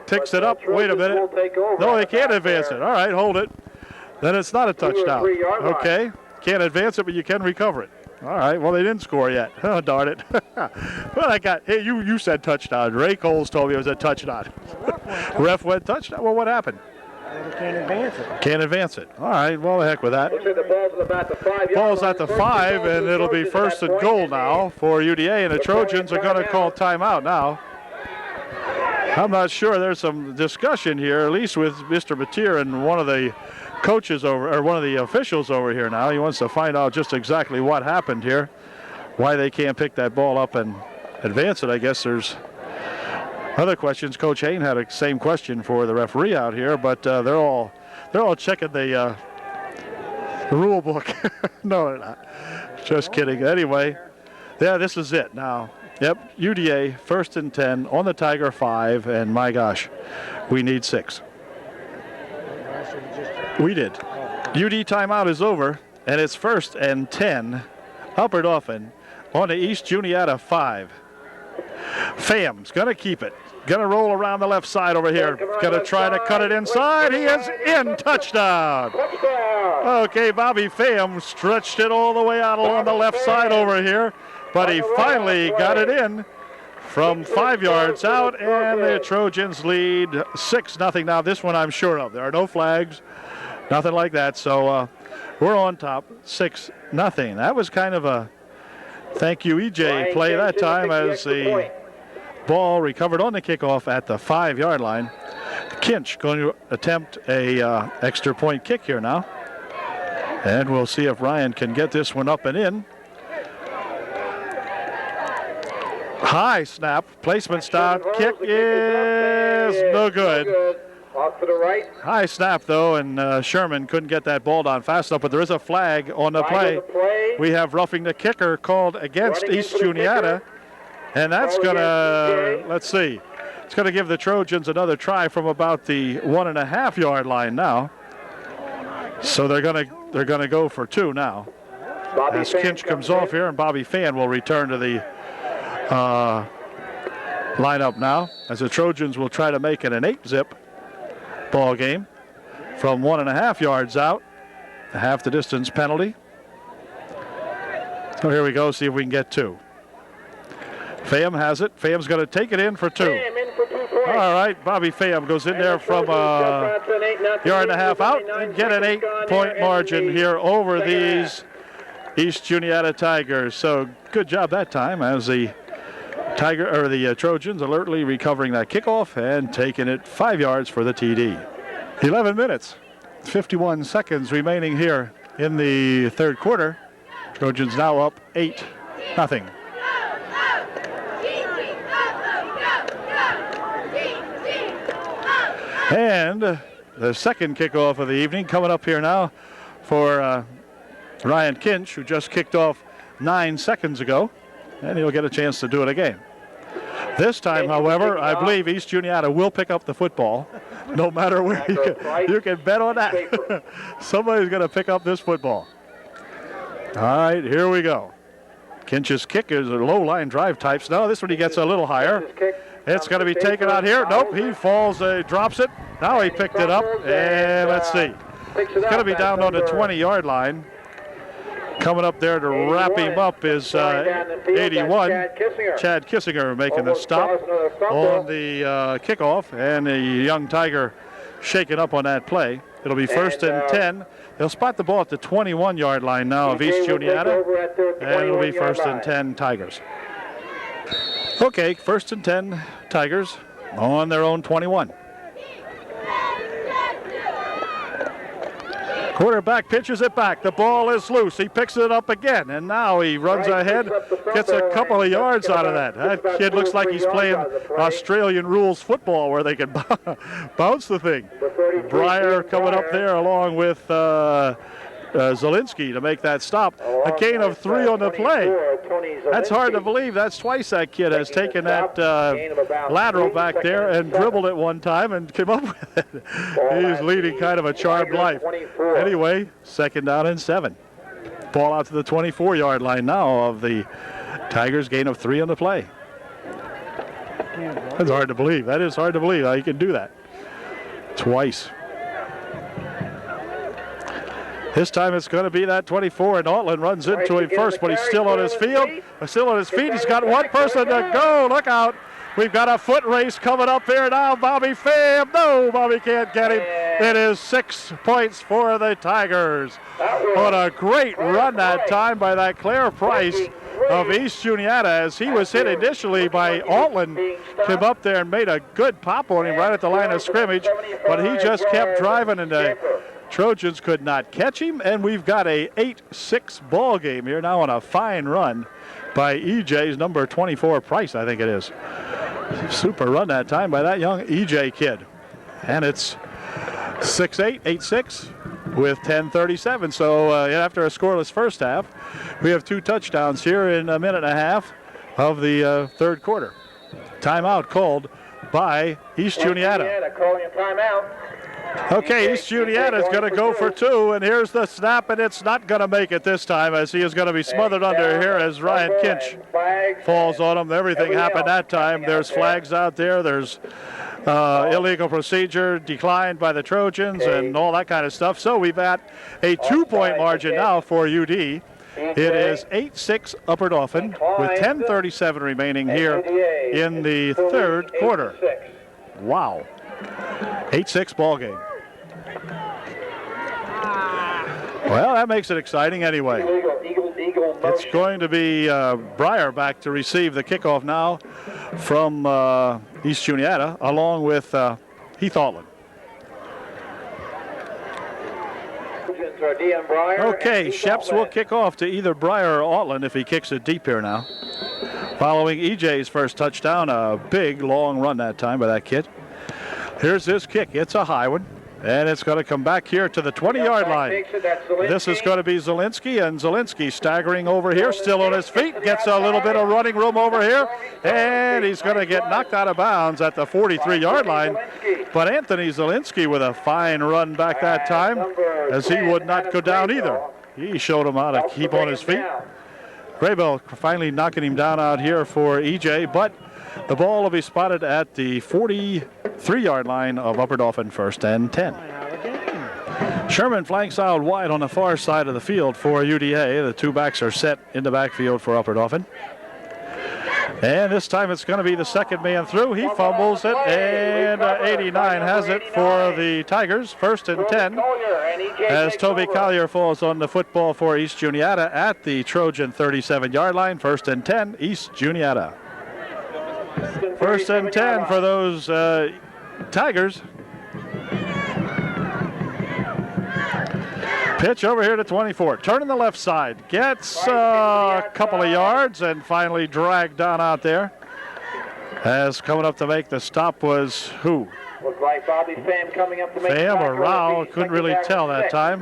picks it up. Wait a minute. No, they can't advance it. All right, hold it. Then it's not a touchdown. Okay, can't advance it, but you can recover it. All right, well, they didn't score yet. Oh, darn it. Well, hey, you said touchdown. Ray Coles told me it was a touchdown. Ref went touchdown. Well, what happened? They can't advance it. Can't advance it. All right, well, the heck with that. Ball's at the 5, and it'll be first and goal now for UDA, and the Trojans are going to call timeout now. I'm not sure. There's some discussion here, at least with Mr. Mateer and one of the coaches over, or one of the officials over here now. He wants to find out just exactly what happened here, why they can't pick that ball up and advance it. I guess there's other questions. Coach Hain had a same question for the referee out here, but they're all checking the rule book. No, they're not. Just kidding. Anyway, yeah, this is it now. Yep, UDA, 1st and 10 on the Tiger 5, and my gosh, we need 6. We did. UD timeout is over, and it's 1st and 10, Upper Dauphin, on the East Juniata 5. Fam's going to keep it. Going to roll around the left side over here. Going to try to cut it inside. He is in. Touchdown. Okay, Bobby Pham stretched it all the way out along the left side over here, but he finally got it in from 5 yards out, and the Trojans lead 6-0. Now, this one I'm sure of. There are no flags, nothing like that, so we're on top, 6-0. That was kind of a thank you, EJ play that time as the ball recovered on the kickoff at the 5-yard line. Kinch going to attempt a extra point kick here now. And we'll see if Ryan can get this one up and in. High snap, placement stop, kick is no good. Off to the right. High snap though, and Sherman couldn't get that ball down fast enough, but there is a flag on the play. We have roughing the kicker called against East Juniata, and that's gonna, let's see, it's gonna give the Trojans another try from about the 1.5-yard line now. So they're gonna go for 2 now. As Kinch comes off here, and Bobby Fan will return to the lineup now, as the Trojans will try to make it an 8-zip ball game from 1.5 yards out. Half the distance penalty. So here we go, see if we can get 2. Pham has it. Pham's going to take it in for 2. All right, Bobby Pham goes in there from a 1.5 yards out and get an 8-point margin here over these East Juniata Tigers. So good job that time as the Trojans alertly recovering that kickoff and taking it 5 yards for the TD. 11 minutes, 51 seconds remaining here in the third quarter. Trojans now up 8-0. And the second kickoff of the evening coming up here now for Ryan Kinch, who just kicked off 9 seconds ago, and he'll get a chance to do it again. This time, however, I believe East Juniata will pick up the football, no matter where. You can bet on that. Somebody's going to pick up this football. All right, here we go. Kinch's kick is a low line drive types. No, this one he gets a little higher. It's going to be taken out here. Nope, he falls, drops it. Now he picked it up, and let's see. It's going to be down on the 20-yard line. Coming up there to wrap him up is 81, Chad Kissinger making the stop on the kickoff, and the young Tiger shaking up on that play. It'll be 1st and 10. They'll spot the ball at the 21-yard line now of East Juniata, and it'll be 1st and 10 Tigers. Okay, 1st and 10 Tigers on their own 21. Quarterback pitches it back. The ball is loose. He picks it up again, and now he runs ahead, gets a couple of yards out of that. That kid looks like he's playing Australian rules football where they can bounce the thing. Breyer coming up there along with Zielinski to make that stop. A gain of 3 on the play. That's hard to believe. That's twice that kid has taken that lateral back there and dribbled it one time and came up with it. He's leading kind of a charmed life. Anyway, 2nd down and 7. Ball out to the 24-yard line now of the Tigers, gain of 3 on the play. That's hard to believe. That is hard to believe how you can do that. Twice. This time it's going to be that 24, and Altland runs into him first, but he's still on his field. Still on his feet. He's got one person to go. Look out. We've got a foot race coming up here now. Bobby Pham. No, Bobby can't get him. It is 6 points for the Tigers. What a great run that time by that Claire Price of East Juniata, as he was hit initially by Altland. Came up there and made a good pop on him right at the line of scrimmage, but he just kept driving, and the Trojans could not catch him, and we've got a 8-6 ball game here now on a fine run by EJ's number 24 Price, I think it is. Super run that time by that young EJ kid. And it's 6-8, 8-6 with 10:37. So after a scoreless first half, we have 2 touchdowns here in a minute and a half of the third quarter. Timeout called by East Juniata. Calling a timeout. Okay, East Juniata is going to go for two, and here's the snap, and it's not going to make it this time as he is going to be smothered under here as Ryan Kinch falls on him. Everything happened that time. There's flags out there. There's illegal procedure declined by the Trojans and all that kind of stuff. So we've got a 2-point margin now for UD. It is 8-6 Upper Dauphin with 10:37 remaining here in the third quarter. Wow. 8-6 ball game. Well, that makes it exciting anyway. It's going to be Breyer back to receive the kickoff now from East Juniata, along with Heath Altland. Okay, Sheps will kick off to either Breyer or Altland if he kicks it deep here now. Following EJ's first touchdown, a big long run that time by that kid. Here's his kick. It's a high one. And it's going to come back here to the 20-yard line. This is going to be Zielinski, and Zielinski staggering over here, still on his feet, gets a little bit of running room over here, and he's going to get knocked out of bounds at the 43-yard line. But Anthony Zielinski with a fine run back that time, as he would not go down either. He showed him how to keep on his feet. Graybill finally knocking him down out here for EJ, but the ball will be spotted at the 43-yard line of Upper Dauphin, 1st and 10. Sherman flanks out wide on the far side of the field for UDA. The two backs are set in the backfield for Upper Dauphin. And this time it's going to be the second man through. He fumbles it, and 89 has it for the Tigers, 1st and 10. As Toby Collier falls on the football for East Juniata at the Trojan 37-yard line, 1st and 10, East Juniata. 1st and 10 for those Tigers. Pitch over here to 24. Turning the left side. Gets a couple of yards and finally dragged down out there. As coming up to make the stop was who? Looked like Bobby Pham coming up to make Pham or Rao, couldn't really tell that time.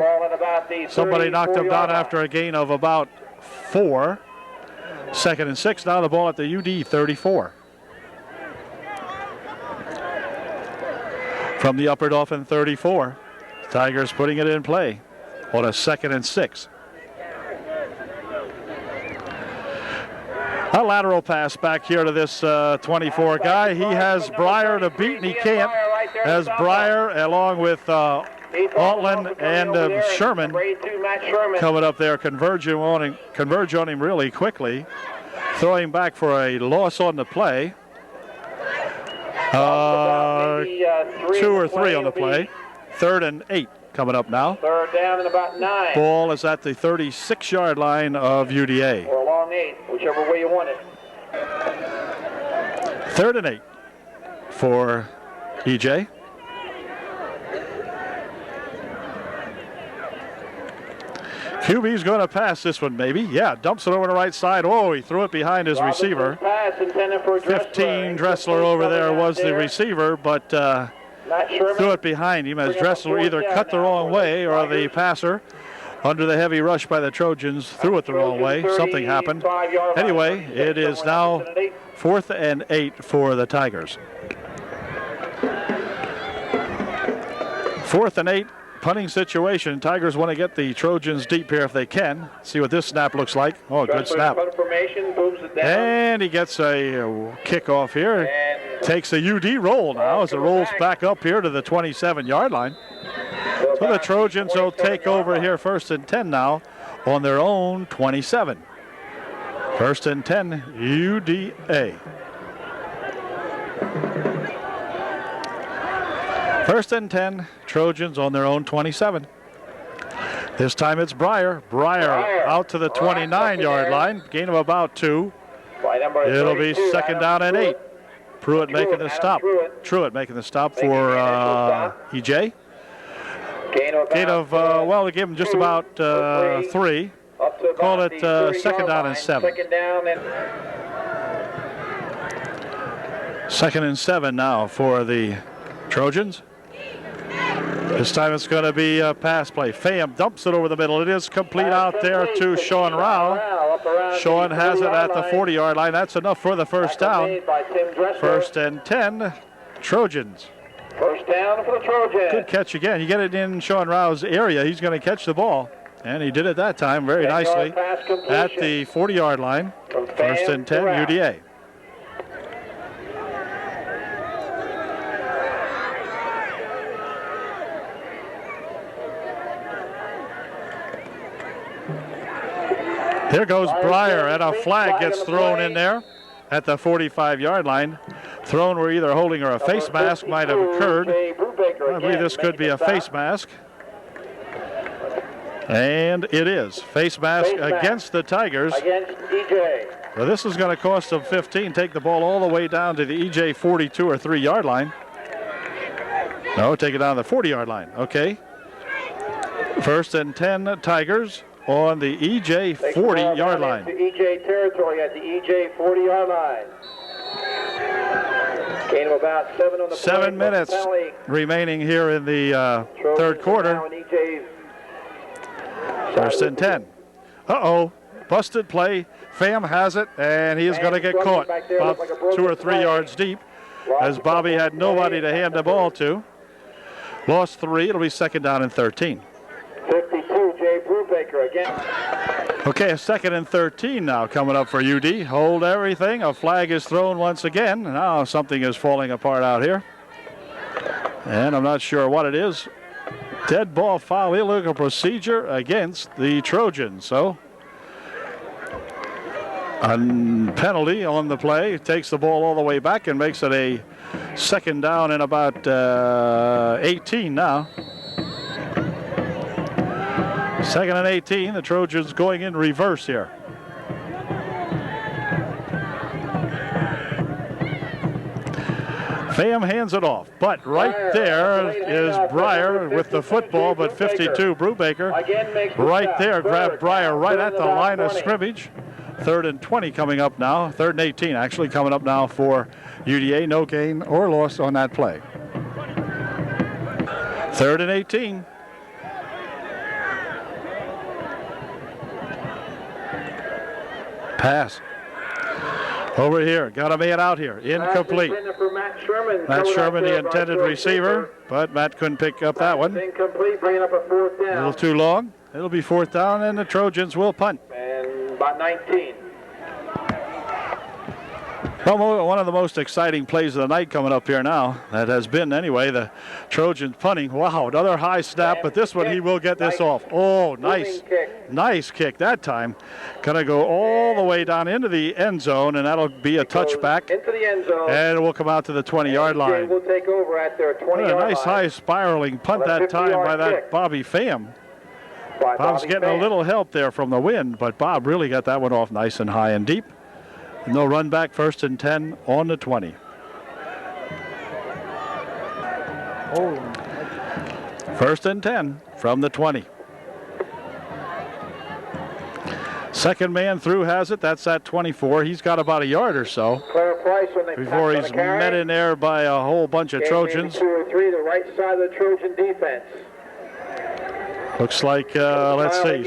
Somebody knocked him down after a gain of about 4. 2nd and 6. Now the ball at the UD 34. From the Upper Dauphin 34. Tigers putting it in play on a 2nd and 6. A lateral pass back here to this 24 guy. He has Breyer to beat, and he can't. As Breyer, along with Altland and Sherman, coming up there, converge on him really quickly. Throwing back for a loss on the play. 2 or 3 on the play. 3rd and 8 coming up now. 3rd down and about 9. Ball is at the 36-yard line of UDA. Or a long 8, whichever way you want it. 3rd and 8 for EJ. QB's going to pass this one, maybe. Yeah, dumps it over the right side. Oh, he threw it behind his receiver. 15 Dressler over there was the receiver, but threw it behind him as Dressler either cut the wrong way or the passer, under the heavy rush by the Trojans, threw it the wrong way. Something happened. Anyway, it is now 4th and 8 for the Tigers. 4th and 8. Punting situation. Tigers want to get the Trojans deep here if they can. See what this snap looks like. Oh, good snap. And he gets a kickoff here. Takes a UD roll now as it rolls back up here to the 27-yard line. So the Trojans will take over here 1st and 10 now on their own 27. 1st and 10, UDA. 1st and 10, Trojans on their own 27. This time it's Breyer. Breyer out to the 29-yard line. Gain of about 2. It'll be 2nd down and 8. Pruitt making the stop. Truitt making the stop for EJ. Gain of, well, they give him just about 3. Call it 2nd down and 7. 2nd and 7 now for the Trojans. This time it's going to be a pass play. Pham dumps it over the middle. It is complete out there to Sean Rao. Sean has it at the 40-yard line. That's enough for the 1st down. 1st and 10, Trojans. 1st down for the Trojans. Good catch again. You get it in Sean Rao's area, he's going to catch the ball. And he did it that time very nicely at the 40-yard line. First and 10, UDA. Here goes Breyer, and a flag gets thrown in there at the 45-yard line. Thrown where either holding or a face mask might have occurred. I believe this could be a face mask. And it is. Face mask against the Tigers. Against EJ. Well, this is going to cost them 15. Take the ball all the way down to the EJ 42 or 3-yard line. No, take it down to the 40-yard line. Okay. First and 10 Tigers on the EJ 40-yard line. To EJ territory at the EJ 40-yard line. Gain of about 7 on the 7 minutes remaining here in the third quarter. First and 10. Uh-oh. Busted play. Pham has it, and he is going to get caught about 2 or 3 yards deep as Bobby had nobody to hand the ball to. Lost 3. It'll be second down and 13. 52, Jay Brubaker again. Okay, a second and 13 now coming up for UD. Hold everything. A flag is thrown once again. Now something is falling apart out here. And I'm not sure what it is. Dead ball foul, illegal procedure against the Trojans. So a penalty on the play. Takes the ball all the way back and makes it a second down and about 18 now. Second and 18. The Trojans going in reverse here. Pham hands it off, but right there is Breyer with the football, but 52, Brubaker, right there, grabbed Breyer right at the line of scrimmage. Third and 20 coming up now, third and 18 actually coming up now for UDA. No gain or loss on that play. Third and 18. Pass. Over here, got a man out here, incomplete. Matt Sherman, the intended receiver, but Matt couldn't pick up that one. Incomplete, bringing up a fourth down. A little too long. It'll be fourth down, and the Trojans will punt. And about 19. Well, one of the most exciting plays of the night coming up here now. That has been, anyway, the Trojans punting. Wow, another high snap, but this one he will get this off. Oh, nice. Nice kick that time. Going to go all the way down into the end zone, and that'll be a touchback. Into the end zone. And it will come out to the 20-yard line. Will take over at their 20-yard line. A nice high spiraling punt that time by that Bobby Pham. Bob's getting a little help there from the wind, but Bob really got that one off nice and high and deep. No run back, first and 10 on the 20. First and 10 from the 20. Second man through has it. That's at 24. He's got about a yard or so before he's met in there by a whole bunch of Trojans. 2 or 3, the right side of the Trojan defense. Looks like, let's see,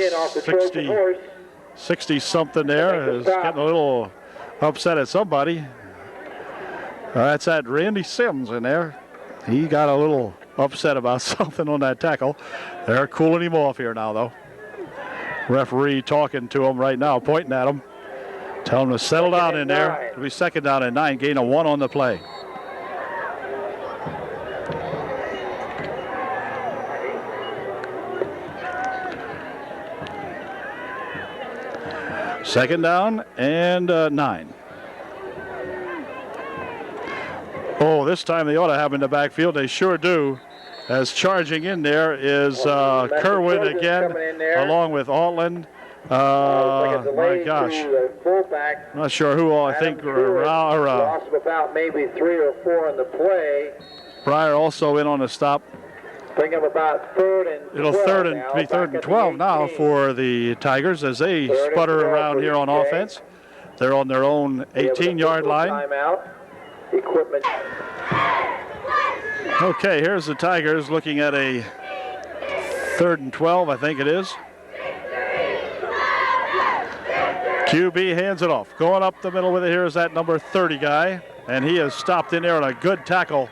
60-something there is getting a little upset at somebody. That's at Randy Sims in there. He got a little upset about something on that tackle. They're cooling him off here now, though. Referee talking to him right now, pointing at him. Telling him to settle down in there. It'll be second down and 9, gain of 1 on the play. Second down and 9. Oh, this time they ought to have in the backfield. They sure do. As charging in there is Kerwin again, along with Altland. My gosh. I'm not sure who all. I think lost about maybe 3 or 4 in the play. Breyer also in on the stop. Bring up about third and 12. It'll be third and 12 now for the Tigers as they sputter around here on offense. They're on their own 18-yard line. Timeout. Equipment. Okay, here's the Tigers looking at a third and 12, I think it is. QB hands it off. Going up the middle with it here is that number 30 guy, and he has stopped in there on a good tackle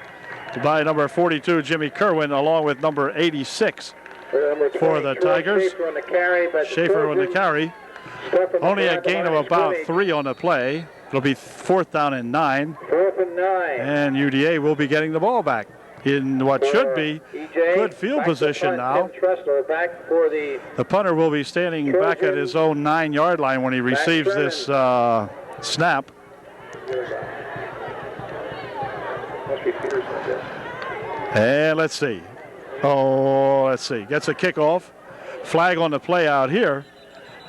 by number 42, Jimmy Kerwin, along with number 86 for the Tigers. Schaefer on the carry. Only a gain of about 3 on the play. It'll be 4th down and 9. 4th and 9. And UDA will be getting the ball back in what should be good field position now. The punter will be standing back at his own 9-yard line when he receives this snap. And let's see. Gets a kickoff. Flag on the play out here.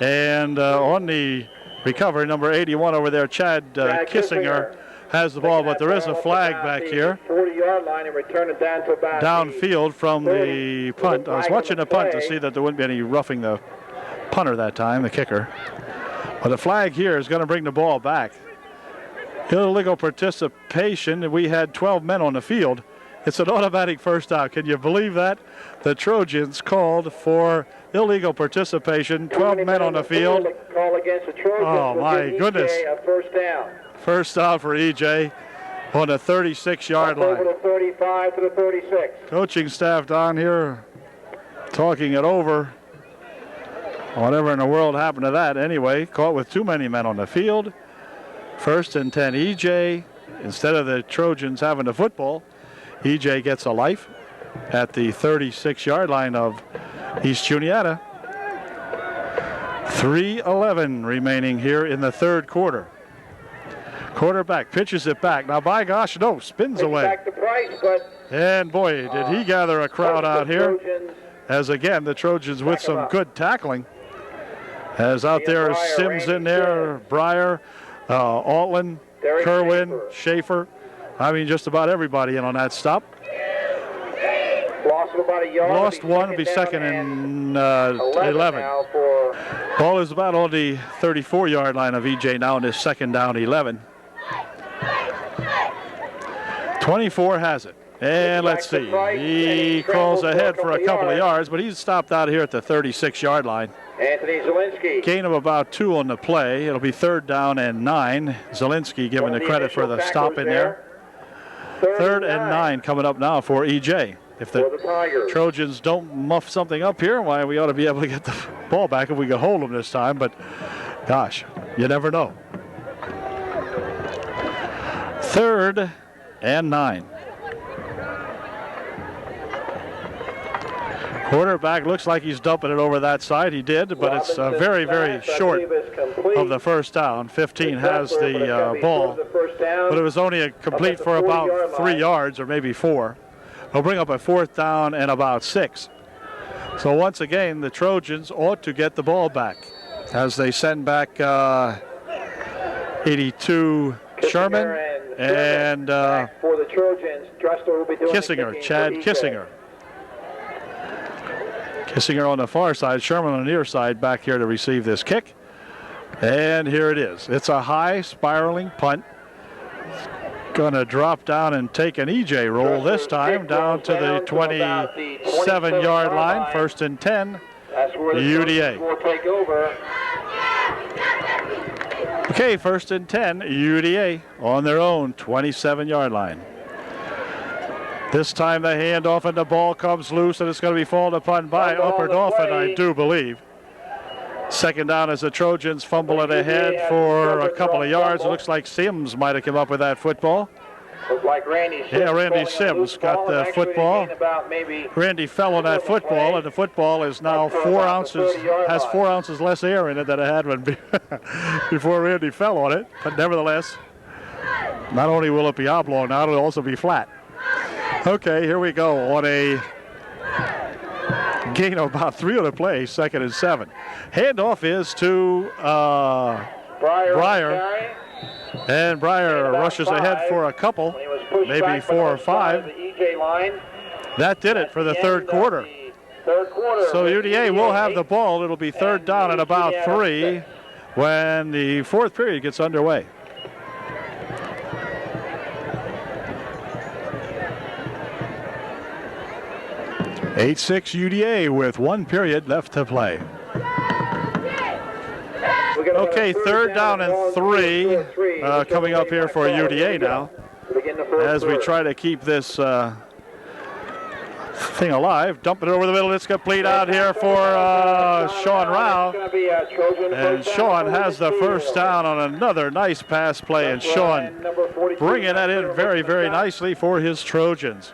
And on the recovery, number 81 over there, Chad Kissinger, has the ball, but there is a flag back here. 40-yard line and return it down to about downfield from the punt. I was watching the punt to see that there wouldn't be any roughing the punter that time, the kicker. But the flag here is going to bring the ball back. Illegal participation. We had 12 men on the field. It's an automatic first down. Can you believe that? The Trojans called for illegal participation. 12 men on the field. Call against the Trojans. Oh, my goodness. A first down. First down for EJ on the 36-yard line. Over the 35 to the 36. Coaching staff down here talking it over. Whatever in the world happened to that. Anyway, caught with too many men on the field. 1st and 10 EJ. Instead of the Trojans having the football, EJ gets a life at the 36-yard line of East Juniata. 3:11 remaining here in the third quarter. Quarterback pitches it back. Now, by gosh, no, spins away. Back to Price, but and boy, did he gather a crowd out here. As again, the Trojans with some good tackling. As out there is Sims in there, Breyer, Altman, Kerwin, Schaefer. I mean, just about everybody in on that stop. Lost about a yard. Lost one, will be 2nd and 11. Ball is about on the 34-yard line of EJ now, and is 2nd down 11. 24 has it. And let's see. He crawls ahead for a couple of yards, but he's stopped out here at the 36-yard line. Anthony Zielinski. Gain of about 2 on the play. It'll be 3rd down and 9. Zielinski given the credit for the stop in there. 3rd and 9 coming up now for EJ. If the Trojans don't muff something up here, why, we ought to be able to get the ball back if we can hold them this time. But, gosh, you never know. 3rd and 9. Quarterback looks like he's dumping it over that side. He did, but it's very, very short of the first down. 15 has the ball, but it was only a complete for about 3 yards or maybe 4. It'll bring up a 4th down and about 6. So once again, the Trojans ought to get the ball back as they send back 82 Sherman and for the Trojans, Dressler will be doing Kissinger, Chad Kissinger. Kissinger on the far side, Sherman on the near side back here to receive this kick. And here it is. It's a high spiraling punt. Going to drop down and take an EJ roll this time down to the 27-yard line. 1st and 10. UDA. Will take over. Okay, 1st and 10. UDA on their own 27-yard line. This time the handoff and the ball comes loose, and it's going to be fallen upon by Upper Dauphin, I do believe. 2nd down as the Trojans fumble it ahead for a couple of yards. It looks like Sims might have come up with that football. Looked like Randy Sims. Yeah, Randy Sims got the football. Randy fell on that football, and the football is now 4 ounces, has 4 ounces less air in it than it had when before Randy fell on it. But nevertheless, not only will it be oblong now, it'll also be flat. Okay, here we go on a gain of about 3 on the play, 2nd and 7. Handoff is to Breyer. And Breyer rushes ahead for a couple, maybe 4 or 5. That did it for the third quarter. So UDA will have the ball. It'll be 3rd down and about 3 when the 4th period gets underway. (8-6) UDA with 1 period left to play. Okay, 3rd down and 3 coming up here for UDA now. as we try to keep this thing alive. Dumping it over the middle. It's complete out here for Sean Rao. And Sean has the first down on another nice pass play. And Sean bringing that in very, very nicely for his Trojans.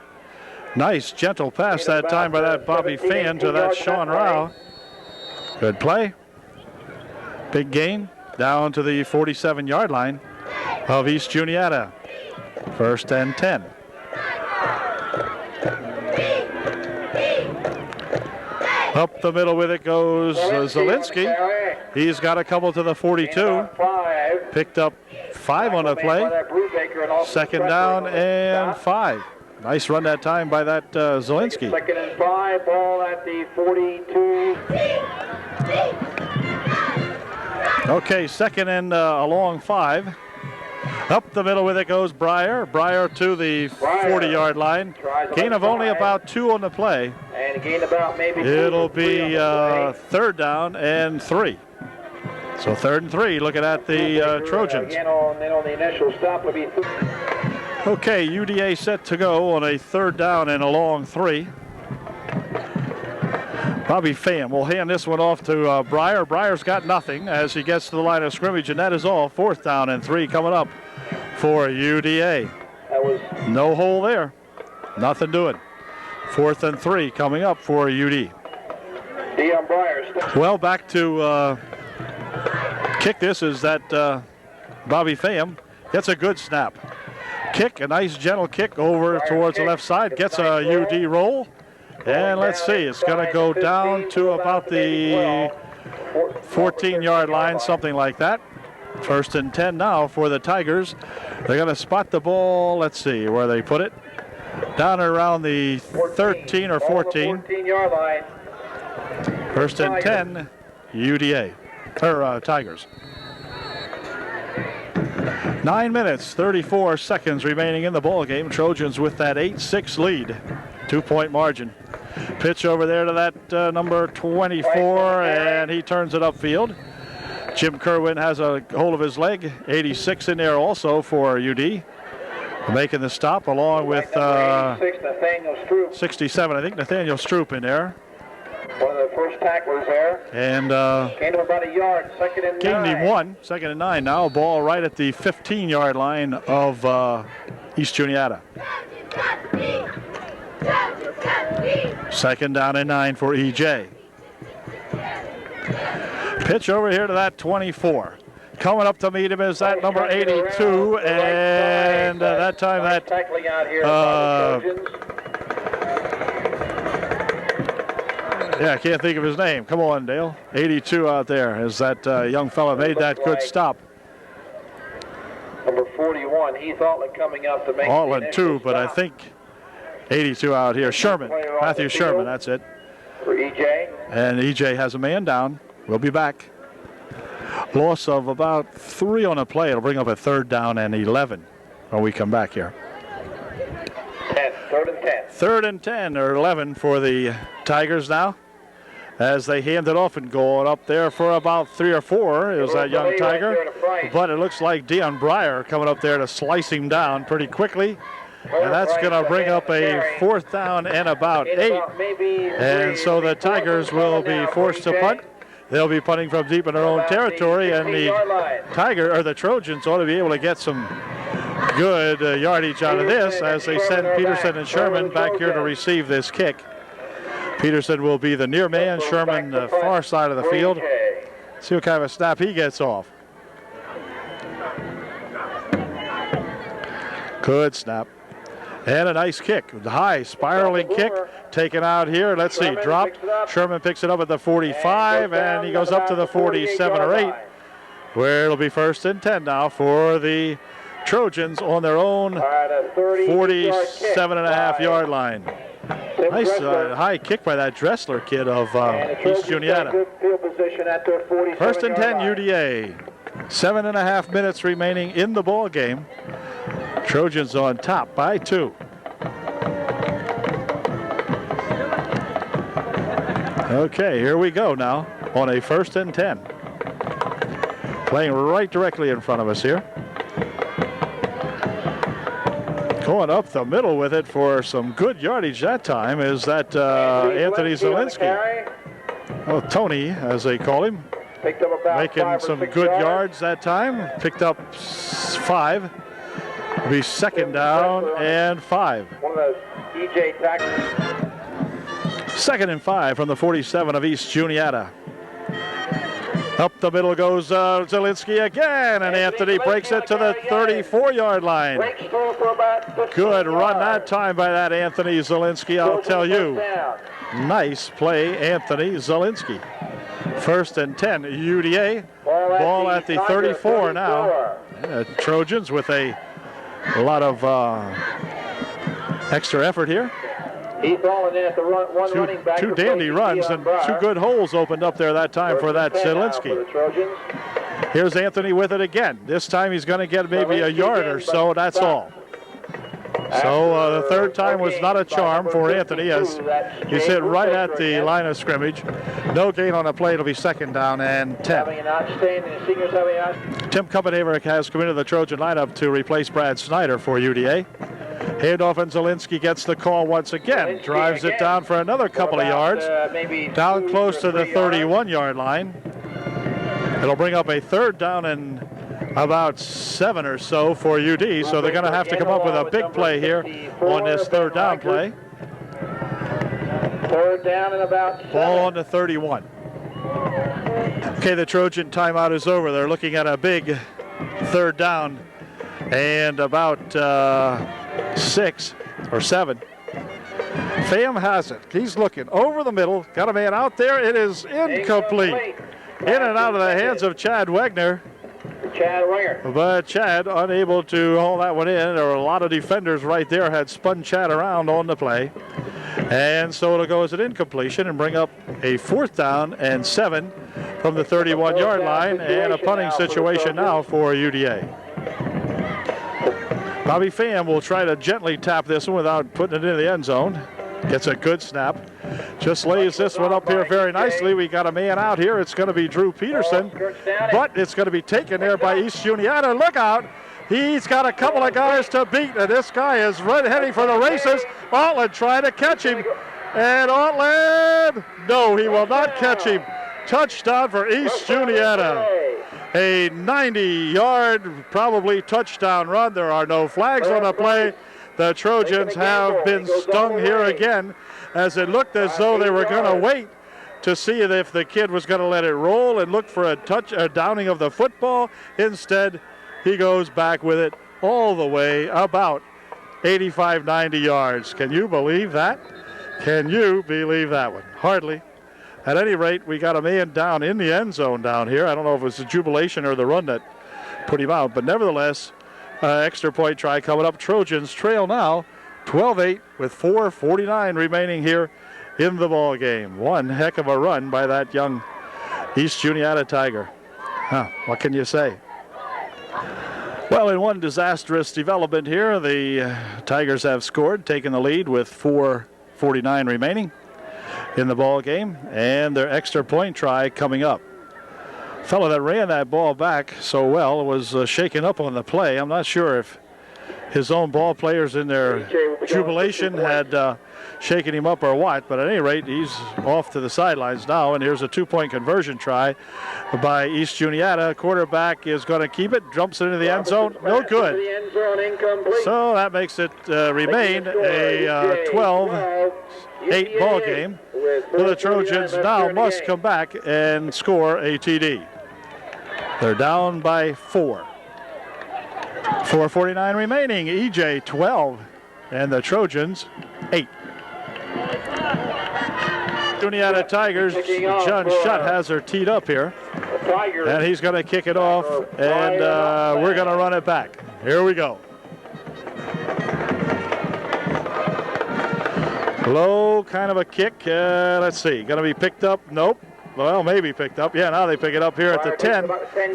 Nice, gentle pass that time by that Bobby Fan to that Sean Rao. Good play. Big gain down to the 47-yard line of East Juniata. 1st and 10. Up the middle with it goes Zielinski. He's got a couple to the 42. Picked up 5 on the play. 2nd down and 5. Nice run that time by that Zielinski. 2nd and 5, ball at the 42. Okay, 2nd and a long 5. Up the middle with it goes Breyer. Breyer to the 40-yard line. Gain of only about 2 on the play. And gain about maybe it'll be 3rd down and 3. So 3rd and 3, looking at the Trojans. Again on the initial stop will be. Okay, UDA set to go on a 3rd down and a long 3. Bobby Pham will hand this one off to Breyer. Breyer's got nothing as he gets to the line of scrimmage, and that is all. 4th down and 3 coming up for UDA. No hole there. Nothing doing. 4th and 3 coming up for UD. Dion Breyer. Well, back to kick this is that Bobby Pham gets a good snap. Kick, a nice gentle kick over towards the left side. Gets a UD roll. And let's see, it's going to go down to about the 14-yard line, something like that. 1st and 10 now for the Tigers. They're going to spot the ball. Let's see where they put it. Down around the 13 or 14. 14-yard line. 1st and 10, UDA, or Tigers. 9 minutes, 34 seconds remaining in the ball game. Trojans with that 8-6 lead, 2-point margin. Pitch over there to that number 24, and he turns it upfield. Jim Kerwin has a hold of his leg. 86 in there also for UD. Making the stop along with 67, I think, Nathaniel Stroop in there. One of the first tacklers there. And gained him about a yard, 2nd and 9. gained him 1, 2nd and 9 now. Ball right at the 15-yard line of East Juniata. 2nd down and 9 for EJ. Pitch over here to that 24. Coming up to meet him is that number 82, and that time that yeah, I can't think of his name. Come on, Dale. 82 out there as that young fella made that good stop. Number 41, Heath Altland coming up to make Altland too, but I think 82 out here. Sherman, Matthew Sherman, that's it. For EJ. And EJ has a man down. We'll be back. Loss of about 3 on a play. It'll bring up a 3rd down and 11 when we come back here. 3rd and 10. 3rd and 10 or 11 for the Tigers now. As they hand it off and going up there for about 3 or 4. It was that young Tiger. But it looks like Dion Breyer coming up there to slice him down pretty quickly. And that's going to bring up a 4th down and about 8. And so the Tigers will be forced to punt. They'll be punting from deep in their own territory, and the the Trojans ought to be able to get some good yardage out of this as they send Peterson and Sherman back here to receive this kick. Peterson will be the near man, Sherman the far side of the field. See what kind of a snap he gets off. Good snap. And a nice kick, the high spiraling kick taken out here. Let's see, dropped. Sherman picks it up at the 45, and he goes up to the 47 or 8, where it'll be 1st and 10 now for the Trojans on their own 47.5-yard line. Nice high kick by that Dressler kid of East Juniata. 1st and 10 UDA. 7.5 minutes remaining in the ball game. Trojans on top by 2. Okay, here we go now on a 1st and 10. Playing right directly in front of us here. Going up the middle with it for some good yardage that time is that Anthony Zielinski. Oh, Tony, as they call him. Making some good yards that time. Picked up 5. It'll be 2nd down and 5. One of those EJ tackles. 2nd and 5 from the 47 of East Juniata. Up the middle goes Zielinski again, and Anthony breaks it to the 34-yard line. Good run that time by that Anthony Zielinski, I'll tell you. Nice play, Anthony Zielinski. 1st and 10, UDA. Ball at the 34 now. Trojans with a lot of extra effort here. He's falling in at the running back. Two dandy runs and 2 good holes opened up there that time for that Zielinski. Here's Anthony with it again. This time he's going to get maybe a yard or so, that's all. So the 3rd time was not a charm for Anthony as he's hit right at the line of scrimmage. No gain on the play. It'll be 2nd down and 10. Tim Kuppenhaver has come into the Trojan lineup to replace Brad Snyder for UDA. Handoff, and Zielinski gets the call once again. Drives it down for another couple of yards. Down close to the 31-yard line. It'll bring up a 3rd down and about 7 or so for UD. So they're going to have to come up with a big play here on this 3rd down play. 3rd down and about 7. Ball on the 31. Okay, the Trojan timeout is over. They're looking at a big 3rd down and about 6 or 7. Pham has it. He's looking over the middle. Got a man out there. It is incomplete. In and out of the hands of Chad Wegner. Chad Winger. But Chad unable to hold that one in. There were a lot of defenders right there had spun Chad around on the play. And so it'll go as an incompletion and bring up a 4th down and 7 from the 31-yard line and a punting situation now for UDA. Bobby Pham will try to gently tap this one without putting it in the end zone. Gets a good snap. Just lays this one up here very nicely. We got a man out here. It's going to be Drew Peterson, but it's going to be taken there by East Juniata. Look out. He's got a couple of guys to beat, and this guy is heading for the races. Altland trying to catch him. And Altland, no, he will not catch him. Touchdown for East Juniata. A 90-yard, probably touchdown run. There are no flags on the play. The Trojans have been stung here again, as it looked as though they were going to wait to see if the kid was going to let it roll and look for a downing of the football. Instead, he goes back with it all the way about 85, 90 yards. Can you believe that? Can you believe that one? Hardly. At any rate, we got a man down in the end zone down here. I don't know if it was the jubilation or the run that put him out, but nevertheless, extra point try coming up. Trojans trail now 12-8 with 4:49 remaining here in the ball game. One heck of a run by that young East Juniata Tiger. What can you say? Well, in one disastrous development here, the Tigers have scored, taken the lead with 4:49 remaining in the ball game, and their extra point try coming up. Fellow that ran that ball back so well was shaken up on the play. I'm not sure if his own ball players in their jubilation had shaken him up or what, but at any rate, he's off to the sidelines now, and here's a 2-point conversion try by East Juniata. Quarterback is going to keep it, jumps into the end zone, no good. So that makes it remain a 12-8 ball game. So the Trojans now must come back and score a TD. They're down by 4. 4:49 remaining. EJ 12 and the Trojans 8. Juniata Tigers, John Shutt has her teed up here. And he's going to kick it off, and we're going to run it back. Here we go. Low kind of a kick. Let's see. Going to be picked up? Nope. Well, maybe picked up. Yeah, now they pick it up here at the 10,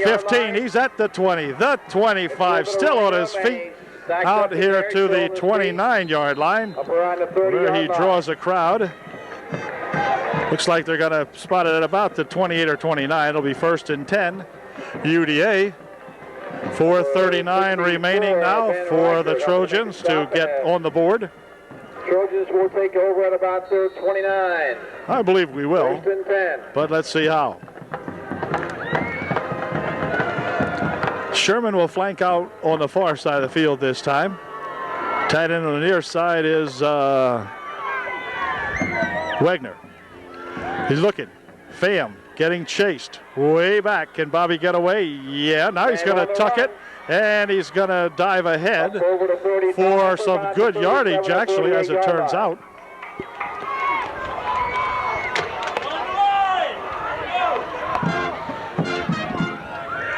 15. He's at the 20, the 25, still on his feet. Out here to the 29-yard line, where he draws a crowd. Looks like they're going to spot it at about the 28 or 29. It'll be 1st and 10. UDA. 4:39 remaining now for the Trojans to get on the board. Trojans will take over at about their 29. I believe we will, First and 10. but let's see how. Sherman will flank out on the far side of the field this time. Tight end on the near side is Wagner. He's looking. Pham getting chased way back. Can Bobby get away? Yeah, now he's going to tuck it, and he's going to dive ahead for some good yardage, actually, as it turns out.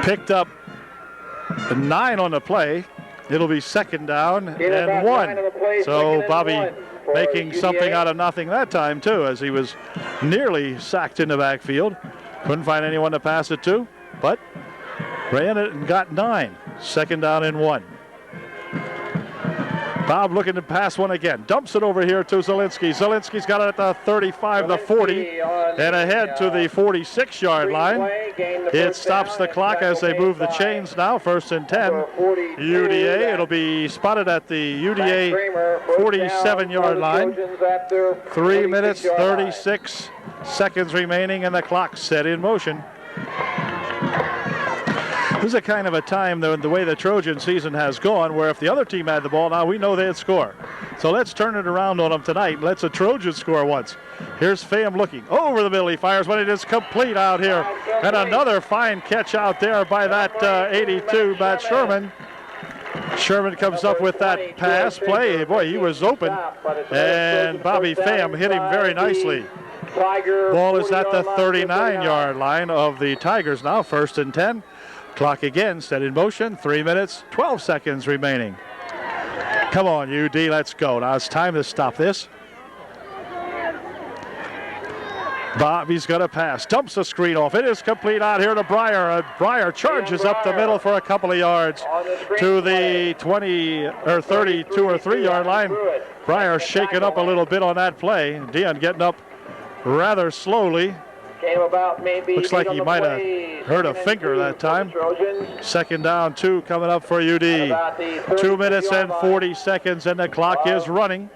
Picked up 9 on the play. It'll be second down and 1. So Bobby making something out of nothing that time, too, as he was nearly sacked in the backfield. Couldn't find anyone to pass it to, but ran it and got 9. Second down and 1. Bob looking to pass one again. Dumps it over here to Zielinski. Zielinski's got it at the 35, the 40, and ahead to the 46-yard line. It stops the clock as they move the chains now. First and 10. UDA. It'll be spotted at the UDA 47-yard line. 3 minutes, 36 seconds remaining, and the clock set in motion. This is a kind of a time, though, the way the Trojan season has gone, where if the other team had the ball, now we know they'd score. So let's turn it around on them tonight. Let's a Trojan score once. Here's Pham looking over the middle. He fires, but it is complete out here. And another fine catch out there by that 82, Matt Sherman. Sherman comes up with that pass play. Boy, he was open. And Bobby Pham hit him very nicely. Ball is at the 39-yard line of the Tigers now. First and 10. Clock again set in motion. 3 minutes, 12 seconds remaining. Come on, UD, let's go. Now it's time to stop this. Bobby's going to pass. Dumps the screen off. It is complete out here to Breyer. Breyer charges up the middle for a couple of yards to the 20 or 32 or 3-yard line. Breyer shaking up a little bit on that play. Dion getting up rather slowly. Looks like he might have hurt a finger that time. Second down, 2 coming up for UD. 2 minutes and 40 seconds, and the clock is running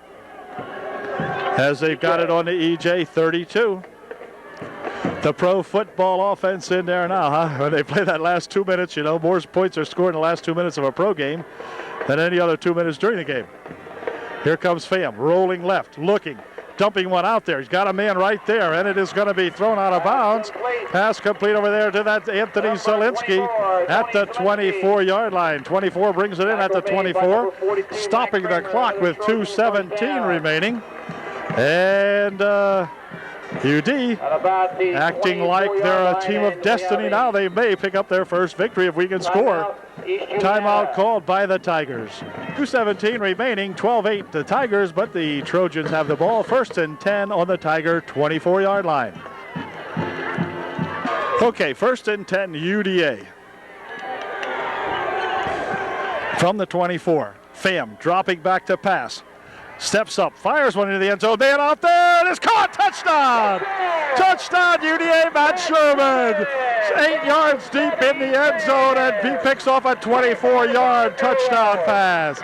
as they've got it on the EJ 32. The pro football offense in there now, huh? When they play that last 2 minutes, you know, more points are scored in the last 2 minutes of a pro game than any other 2 minutes during the game. Here comes Pham, rolling left, looking. Dumping one out there. He's got a man right there, and it is going to be thrown out of bounds. Pass complete over there to that Anthony Zielinski at the 24-yard line. 24 brings it in at the 24, stopping the clock with 2:17 remaining. And UD acting like they're a team of destiny now. They may pick up their first victory if we can score. Timeout called by the Tigers. 2:17 remaining, 12-8 the Tigers, but the Trojans have the ball. First and 10 on the Tiger 24-yard line. Okay, first and 10 UDA. From the 24, Pham dropping back to pass. Steps up, fires one into the end zone. Man out there, it is caught. Touchdown! Touchdown, UDA, Matt Sherman. 8 yards deep in the end zone, and he picks off a 24-yard touchdown pass.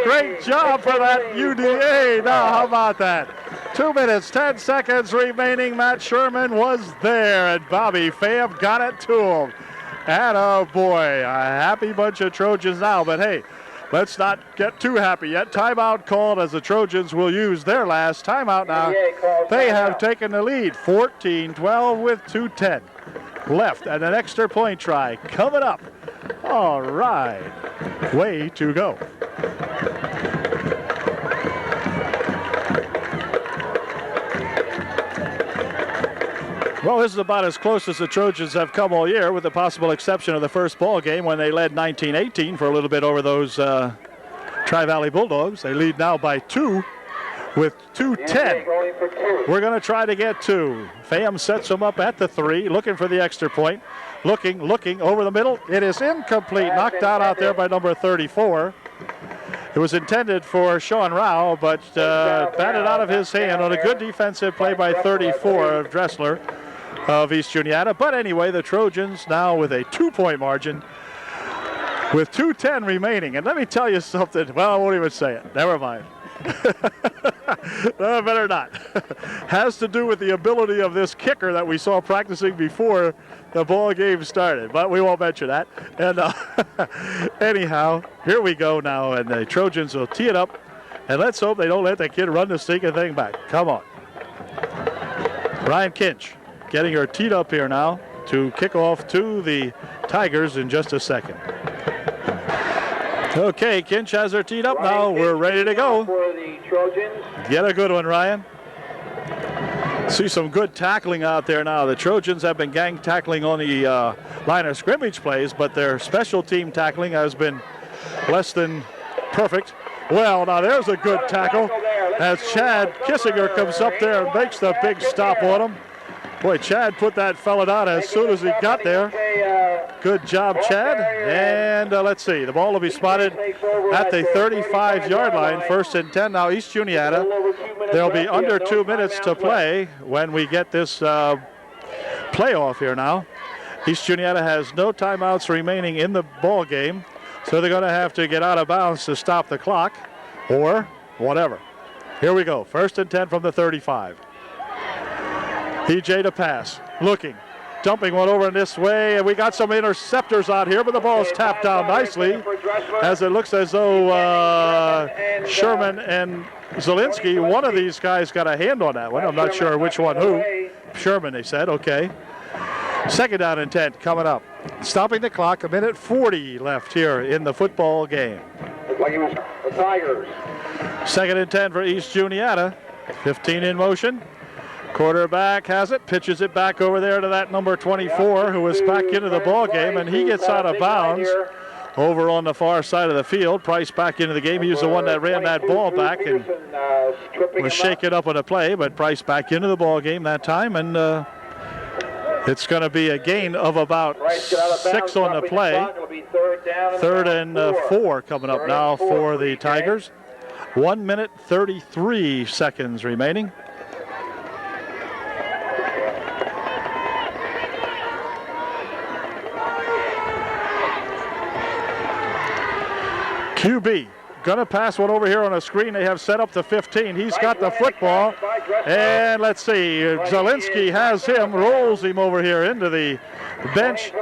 Great job for that UDA. Now, how about that? 2 minutes, 10 seconds remaining. Matt Sherman was there, and Bobby Pham got it to him. And oh boy, a happy bunch of Trojans now, but hey, let's not get too happy yet. Timeout called as the Trojans will use their last timeout now. They have taken the lead, 14-12 with 2:10 left, and an extra point try coming up. All right, way to go. Well, this is about as close as the Trojans have come all year, with the possible exception of the first ball game when they led 19-18 for a little bit over those Tri-Valley Bulldogs. They lead now by 2 with 2:10. We're going to try to get 2. Pham sets them up at the 3, looking for the extra point. Looking over the middle. It is incomplete, knocked out there by number 34. It was intended for Sean Rao, but batted out of his hand on a good defensive play by 34 of Dressler of East Juniata. But anyway, the Trojans now with a 2-point margin with 2:10 remaining. And let me tell you something. Well, I won't even say it. Never mind. No, better not. Has to do with the ability of this kicker that we saw practicing before the ball game started, but we won't mention that. And anyhow, here we go now, and the Trojans will tee it up, and let's hope they don't let that kid run the stinking thing back. Come on. Ryan Kinch getting her teed up here now to kick off to the Tigers in just a second. Okay, Kinch has her teed up now. We're ready to go. For the Trojans. Get a good one, Ryan. See some good tackling out there now. The Trojans have been gang tackling on the line of scrimmage plays, but their special team tackling has been less than perfect. Well, now there's a good tackle as Chad Kissinger comes up there and makes the big stop on him. Boy, Chad put that fella down as soon as he got there. Good job, Chad. And let's see, the ball will be spotted at the 35-yard line, 1st and 10. Now East Juniata, there'll be under 2 minutes to play when we get this playoff here now. East Juniata has no timeouts remaining in the ball game, so they're going to have to get out of bounds to stop the clock or whatever. Here we go, 1st and 10 from the 35. EJ to pass, looking, dumping one over in this way, and we got some interceptors out here, but the ball is tapped down nicely as it looks as though Sherman and Zielinski, one of these guys got a hand on that one. I'm not sure which one who. Sherman, they said, okay. 2nd down and 10 coming up. Stopping the clock, 1:40 left here in the football game. The Tigers. 2nd and 10 for East Juniata. 15 in motion. Quarterback has it, pitches it back over there to that number 24 who was back into the ball game, and he gets out of bounds over on the far side of the field. Price back into the game. He was the one that ran that ball back and was shaken up on a play, but Price back into the ball game that time, and it's going to be a gain of about 6 on the play. 3rd and 4 coming up now for the Tigers. 1 minute 33 seconds remaining. QB going to pass one over here on a screen they have set up to 15. He's got the football, and let's see, Zielinski has him, rolls him over here into the bench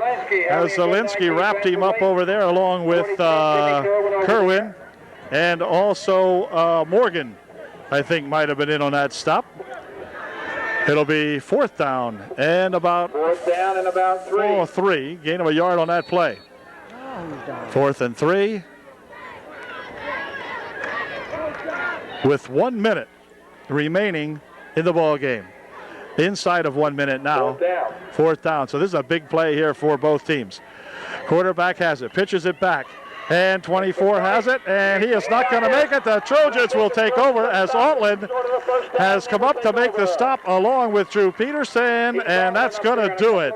as Zielinski wrapped him up over there along with Kerwin, and also Morgan, I think, might have been in on that stop. It'll be 4th down and about 3. Gain of a yard on that play. 4th and 3. With 1 minute remaining in the ball game. Inside of 1 minute now. 4th down. So this is a big play here for both teams. Quarterback has it, pitches it back, and 24 has it, and he is not going to make it. The Trojans will take over as Altland has come up to make the stop along with Drew Peterson, and that's going to do it.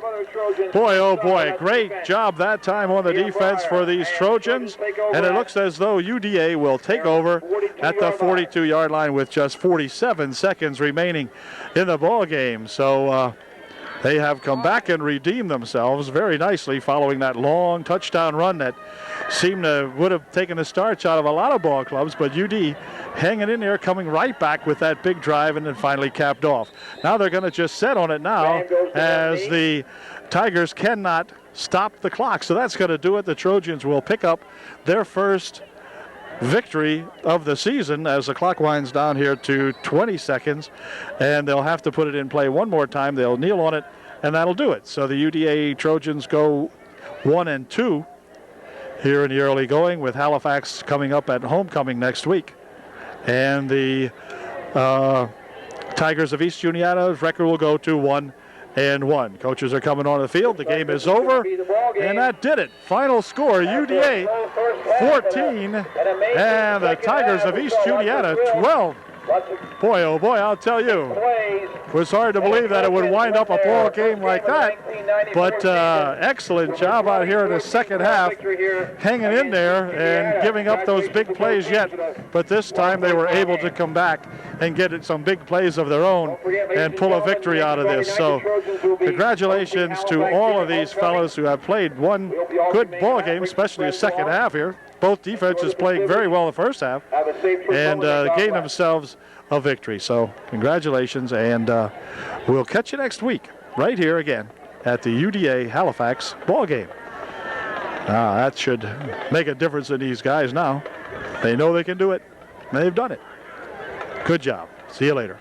Boy, oh boy, great job that time on the defense for these Trojans, and it looks as though UDA will take over at the 42-yard line with just 47 seconds remaining in the ball game. So they have come back and redeemed themselves very nicely following that long touchdown run that seemed to would have taken the starch out of a lot of ball clubs, but UD hanging in there, coming right back with that big drive, and then finally capped off. Now they're going to just set on it now as the Tigers cannot stop the clock. So that's going to do it. The Trojans will pick up their first victory of the season as the clock winds down here to 20 seconds, and they'll have to put it in play one more time. They'll kneel on it, and that'll do it. So the UDA Trojans go 1-2 here in the early going, with Halifax coming up at homecoming next week. And the Tigers of East Juniata's record will go to 1-1. Coaches are coming on the field. The game is over, and that did it. Final score, UDA 14, and the Tigers of East Juniata 12. Boy, oh boy, I'll tell you, it was hard to believe that it would wind up a ball game like that. But excellent job out here in the second half, hanging in there and giving up those big plays yet. But this time they were able to come back and get some big plays of their own and pull a victory out of this. So congratulations to all of these fellows who have played one good ball game, especially the second half here. Both defenses playing very well the first half and gained themselves a victory. So congratulations, and we'll catch you next week right here again at the UDA Halifax ball game. That should make a difference in these guys now. They know they can do it. They've done it. Good job. See you later.